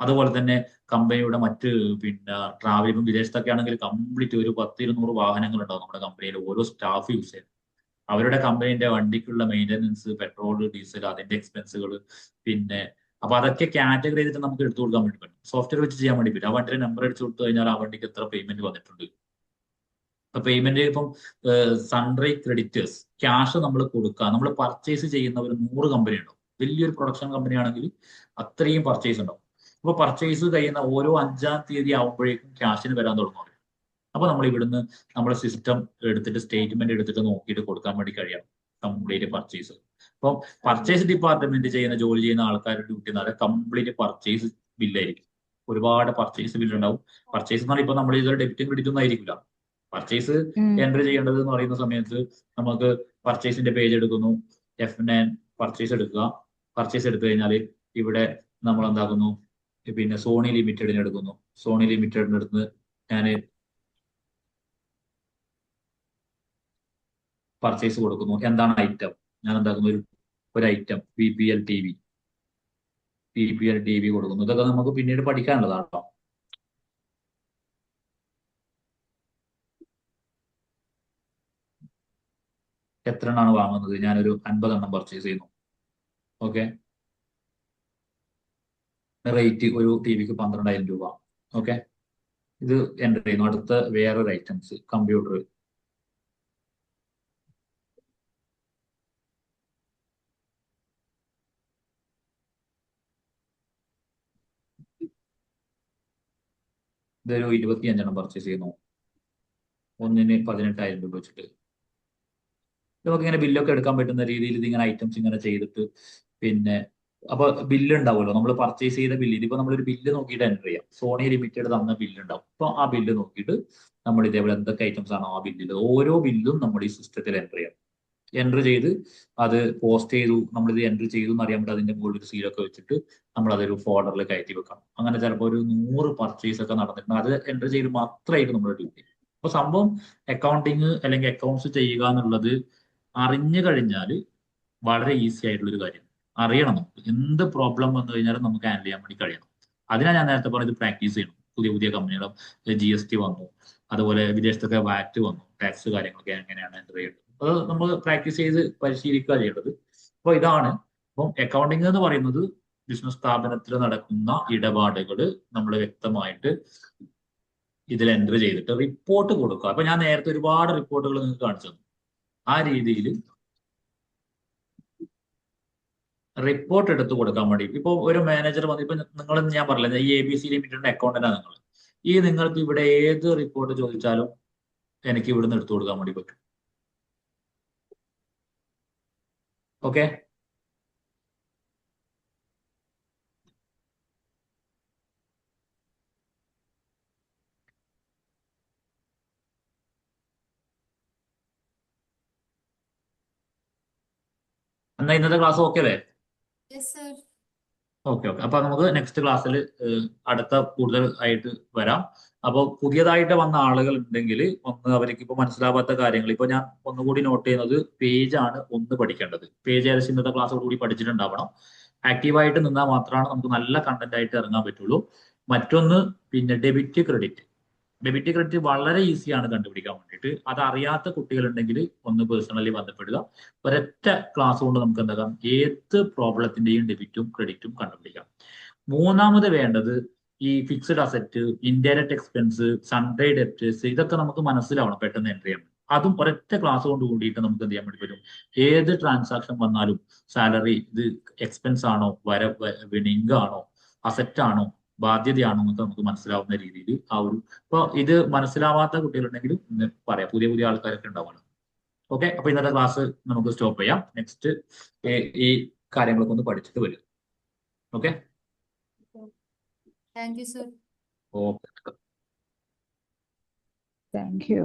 അതുപോലെ തന്നെ കമ്പനിയുടെ മറ്റ് പിന്നെ ട്രാവൽ, ഇപ്പം വിദേശത്തൊക്കെ ആണെങ്കിൽ കംപ്ലീറ്റ് ഒരു 10-200 വാഹനങ്ങൾ ഉണ്ടാവും നമ്മുടെ കമ്പനിയിൽ ഓരോ സ്റ്റാഫ് യൂസ് ചെയ്യുന്നത്. അവരുടെ കമ്പനീന്റെ വണ്ടിക്കുള്ള മെയിൻ്റനൻസ്, പെട്രോൾ, ഡീസൽ, അതിന്റെ എക്സ്പെൻസുകൾ, പിന്നെ അപ്പൊ അതൊക്കെ കാറ്റഗറി ചെയ്തിട്ട് നമുക്ക് എടുത്തു കൊടുക്കാൻ വേണ്ടി പറ്റും. സോഫ്റ്റ്വെയർ വെച്ച് ചെയ്യാൻ വേണ്ടി പറ്റും. ആ വണ്ടിയുടെ നമ്പർ അടിച്ചു കൊടുത്തു കഴിഞ്ഞാൽ ആ വണ്ടിക്ക് എത്ര പേയ്മെന്റ് വന്നിട്ടുണ്ട്. ഇപ്പൊ പേയ്മെന്റ് ഇപ്പം സൺഡ്രി ക്രെഡിറ്റേഴ്സ് ക്യാഷ് നമ്മൾ കൊടുക്കുക. നമ്മൾ പർച്ചേസ് ചെയ്യുന്ന ഒരു 100 കമ്പനി ഉണ്ടാവും. വലിയൊരു പ്രൊഡക്ഷൻ കമ്പനി ആണെങ്കിൽ അത്രയും പർച്ചേസ് ഉണ്ടാവും. അപ്പൊ പർച്ചേസ് കഴിയുന്ന ഓരോ 5-ാം തീയതി ആവുമ്പോഴേക്കും ക്യാഷിന് വരാൻ തുടങ്ങും. അപ്പൊ നമ്മൾ ഇവിടുന്ന് നമ്മുടെ സിസ്റ്റം എടുത്തിട്ട് സ്റ്റേറ്റ്മെന്റ് എടുത്തിട്ട് നോക്കിയിട്ട് കൊടുക്കാൻ വേണ്ടി കഴിയണം കംപ്ലീറ്റ് പർച്ചേസ്. അപ്പം പർച്ചേസ് ഡിപ്പാർട്ട്മെന്റ് ജോലി ചെയ്യുന്ന ആൾക്കാരുടെ ഡ്യൂട്ടി എന്ന് പറഞ്ഞാൽ കംപ്ലീറ്റ് പർച്ചേസ് ബില്ലായിരിക്കും. ഒരുപാട് പർച്ചേസ് ബില്ല് ഉണ്ടാവും. പർച്ചേസ് എന്ന് പറഞ്ഞാൽ ഇപ്പൊ നമ്മൾ ഇതൊരു ഡെബിറ്റും ക്രെഡിറ്റും ഒന്നും ആയിരിക്കില്ല. പർച്ചേസ് എൻട്രി ചെയ്യേണ്ടത് എന്ന് പറയുന്ന സമയത്ത് നമുക്ക് പർച്ചേസിന്റെ പേജ് എടുക്കുന്നു, F9 പർച്ചേസ് എടുക്കുക. പർച്ചേസ് എടുത്തു കഴിഞ്ഞാൽ ഇവിടെ നമ്മൾ എന്താക്കുന്നു, പിന്നെ സോണി ലിമിറ്റഡിന് എടുക്കുന്നു. സോണി ലിമിറ്റഡിന് എടുത്ത് ഞാൻ പർച്ചേസ് കൊടുക്കുന്നു. എന്താണ് ഐറ്റം? ഞാൻ എന്താക്കുന്നു, ഒരു ഐറ്റം PPL TV കൊടുക്കുന്നു. ഇതൊക്കെ നമുക്ക് പിന്നീട് പഠിക്കാനുള്ളതാണ് കേട്ടോ. എത്ര എണ്ണമാണ് വാങ്ങുന്നത്? ഞാനൊരു 50 എണ്ണം പർച്ചേസ് ചെയ്യുന്നു. ഓക്കെ, റേറ്റ് ഒരു ടിവിക്ക് 12,000 രൂപ. ഓക്കെ, ഇത് എൻ്റർ ചെയ്യുന്നു. അടുത്ത വേറൊരു ഐറ്റംസ് കമ്പ്യൂട്ടർ. ഇതൊരു 25 എണ്ണം പർച്ചേസ് ചെയ്യുന്നു. ഒന്നിന് 18,000 രൂപ വെച്ചിട്ട്. നമുക്ക് ഇങ്ങനെ ബില്ലൊക്കെ എടുക്കാൻ പറ്റുന്ന രീതിയിൽ ഇതിങ്ങനെ ഐറ്റംസ് ഇങ്ങനെ ചെയ്തിട്ട്, പിന്നെ അപ്പൊ ബില്ല് ഉണ്ടാവുമല്ലോ, നമ്മൾ പർച്ചേസ് ചെയ്ത ബില്ല്. ഇതിപ്പോ നമ്മളൊരു ബില്ല് നോക്കിയിട്ട് എൻ്റർ ചെയ്യാം. സോണി ലിമിറ്റഡ് തന്ന ബില്ല് ഉണ്ടാവും. അപ്പൊ ആ ബില്ല് നോക്കിയിട്ട് നമ്മൾ ഇതേപോലെ എന്തൊക്കെ ഐറ്റംസ് ആണോ ആ ബില്ലിൽ, ഓരോ ബില്ലും നമ്മൾ ഈ സിസ്റ്റത്തിൽ എൻ്റർ ചെയ്യാം. എൻ്റർ ചെയ്ത് അത് പോസ്റ്റ് ചെയ്തു, നമ്മളിത് എൻ്റർ ചെയ്തു എന്ന് അറിയാൻ വേണ്ടി അതിന്റെ മുകളിൽ ഒരു സീലൊക്കെ വെച്ചിട്ട് നമ്മൾ അതൊരു ഫോൾഡറിൽ കയറ്റി വെക്കണം. അങ്ങനെ ചിലപ്പോൾ ഒരു 100 പർച്ചേസ് ഒക്കെ നടന്നിട്ടുണ്ട്. അത് എൻ്റർ ചെയ്ത് മാത്രമായിരിക്കും നമ്മുടെ ഡ്യൂട്ടി. അപ്പൊ സംഭവം അക്കൗണ്ടിങ് അല്ലെങ്കിൽ അക്കൗണ്ട്സ് ചെയ്യുക എന്നുള്ളത് അറിഞ്ഞു കഴിഞ്ഞാൽ വളരെ ഈസി ആയിട്ടുള്ള ഒരു കാര്യം. അറിയണം, നമുക്ക് എന്ത് പ്രോബ്ലം വന്നു കഴിഞ്ഞാലും നമുക്ക് ഹാൻഡിൽ ചെയ്യാൻ വേണ്ടി കഴിയണം. അതിനാണ് ഞാൻ നേരത്തെ പറഞ്ഞത് പ്രാക്ടീസ് ചെയ്യണം. പുതിയ പുതിയ കമ്പനികളും GST വന്നു, അതുപോലെ വിദേശത്തൊക്കെ VAT വന്നു, ടാക്സ് കാര്യങ്ങളൊക്കെ എങ്ങനെയാണ് എൻ്റർ ചെയ്യുന്നത്, അത് നമ്മൾ പ്രാക്ടീസ് ചെയ്ത് പരിശീലിക്കുക ചെയ്യേണ്ടത്. അപ്പോൾ ഇതാണ്. അപ്പം അക്കൗണ്ടിങ് എന്ന് പറയുന്നത് ബിസിനസ് സ്ഥാപനത്തിൽ നടക്കുന്ന ഇടപാടുകൾ നമ്മൾ വ്യക്തമായിട്ട് ഇതിൽ എൻ്റർ ചെയ്തിട്ട് റിപ്പോർട്ട് കൊടുക്കുക. അപ്പൊ ഞാൻ നേരത്തെ ഒരുപാട് റിപ്പോർട്ടുകൾ നിങ്ങൾക്ക് കാണിച്ചു തന്നു. ആ രീതിയിൽ റിപ്പോർട്ട് എടുത്ത് കൊടുക്കാൻ വേണ്ടി ഇപ്പൊ ഒരു മാനേജർ വന്ന്, ഇപ്പൊ നിങ്ങൾ, ഞാൻ പറഞ്ഞില്ല ഈ ABC ലിമിറ്റഡിന്റെ അക്കൗണ്ടന്റാണ് നിങ്ങൾ. നിങ്ങൾക്ക് ഇവിടെ ഏത് റിപ്പോർട്ട് ചോദിച്ചാലും എനിക്ക് ഇവിടുന്ന് എടുത്തു കൊടുക്കാൻ വേണ്ടി പറ്റും. ഓക്കെ, എന്നാ ഇന്നത്തെ ക്ലാസ് ഓക്കെ അല്ലേ? Yes sir. ഓക്കെ. അപ്പൊ നമുക്ക് നെക്സ്റ്റ് ക്ലാസ്സിൽ അടുത്ത കൂടുതൽ ആയിട്ട് വരാം. അപ്പോൾ പുതിയതായിട്ട് വന്ന ആളുകൾ ഉണ്ടെങ്കിൽ ഒന്ന് അവർക്ക് ഇപ്പൊ മനസ്സിലാവാത്ത കാര്യങ്ങൾ, ഇപ്പൊ ഞാൻ ഒന്നുകൂടി നോട്ട് ചെയ്യുന്നത്, പേജാണ് ഒന്ന് പഠിക്കേണ്ടത്. പേജ് ഏകദേശം ഇന്നത്തെ ക്ലാസ്സോടുകൂടി പഠിച്ചിട്ടുണ്ടാവണം. ആക്റ്റീവായിട്ട് നിന്നാൽ മാത്രമാണ് നമുക്ക് നല്ല കണ്ടന്റ് ആയിട്ട് ഇറങ്ങാൻ പറ്റുള്ളൂ. മറ്റൊന്ന് പിന്നെ ഡെബിറ്റ് ക്രെഡിറ്റ് വളരെ ഈസിയാണ് കണ്ടുപിടിക്കാൻ വേണ്ടിയിട്ട്. അത് അറിയാത്ത കുട്ടികളുണ്ടെങ്കിൽ ഒന്ന് പേഴ്സണലി ബന്ധപ്പെടുക. ഒരൊറ്റ ക്ലാസ് കൊണ്ട് നമുക്ക് എന്താക്കാം, ഏത് പ്രോബ്ലത്തിന്റെയും ഡെബിറ്റും ക്രെഡിറ്റും കണ്ടുപിടിക്കാം. മൂന്നാമത് വേണ്ടത് ഈ fixed asset, indirect expense, Sunday debtors, ഇതൊക്കെ നമുക്ക് മനസ്സിലാവണം പെട്ടെന്ന് എൻ്റർ ചെയ്യാൻ. അതും ഒരൊറ്റ ക്ലാസ് കൊണ്ട് കൂടിയിട്ട് നമുക്ക് എന്ത് ചെയ്യാൻ വേണ്ടി പറ്റും. ഏത് ട്രാൻസാക്ഷൻ വന്നാലും സാലറി ഇത് എക്സ്പെൻസ് ആണോ, ഇൻകം ആണോ, അസറ്റ് ആണോ, ബാധ്യതയാണോ എന്നൊക്കെ നമുക്ക് മനസ്സിലാവുന്ന രീതിയിൽ ആ ഒരു, ഇപ്പൊ ഇത് മനസ്സിലാവാത്ത കുട്ടികളുണ്ടെങ്കിൽ പറയാം, പുതിയ പുതിയ ആൾക്കാരൊക്കെ ഉണ്ടാവുമല്ലോ. ഓക്കെ, അപ്പൊ ഇന്നത്തെ ക്ലാസ് നമുക്ക് സ്റ്റോപ്പ് ചെയ്യാം. നെക്സ്റ്റ് ഈ കാര്യങ്ങളൊക്കെ ഒന്ന് പഠിച്ചിട്ട് വരും. Okay, thank you sir. Okay. Thank you.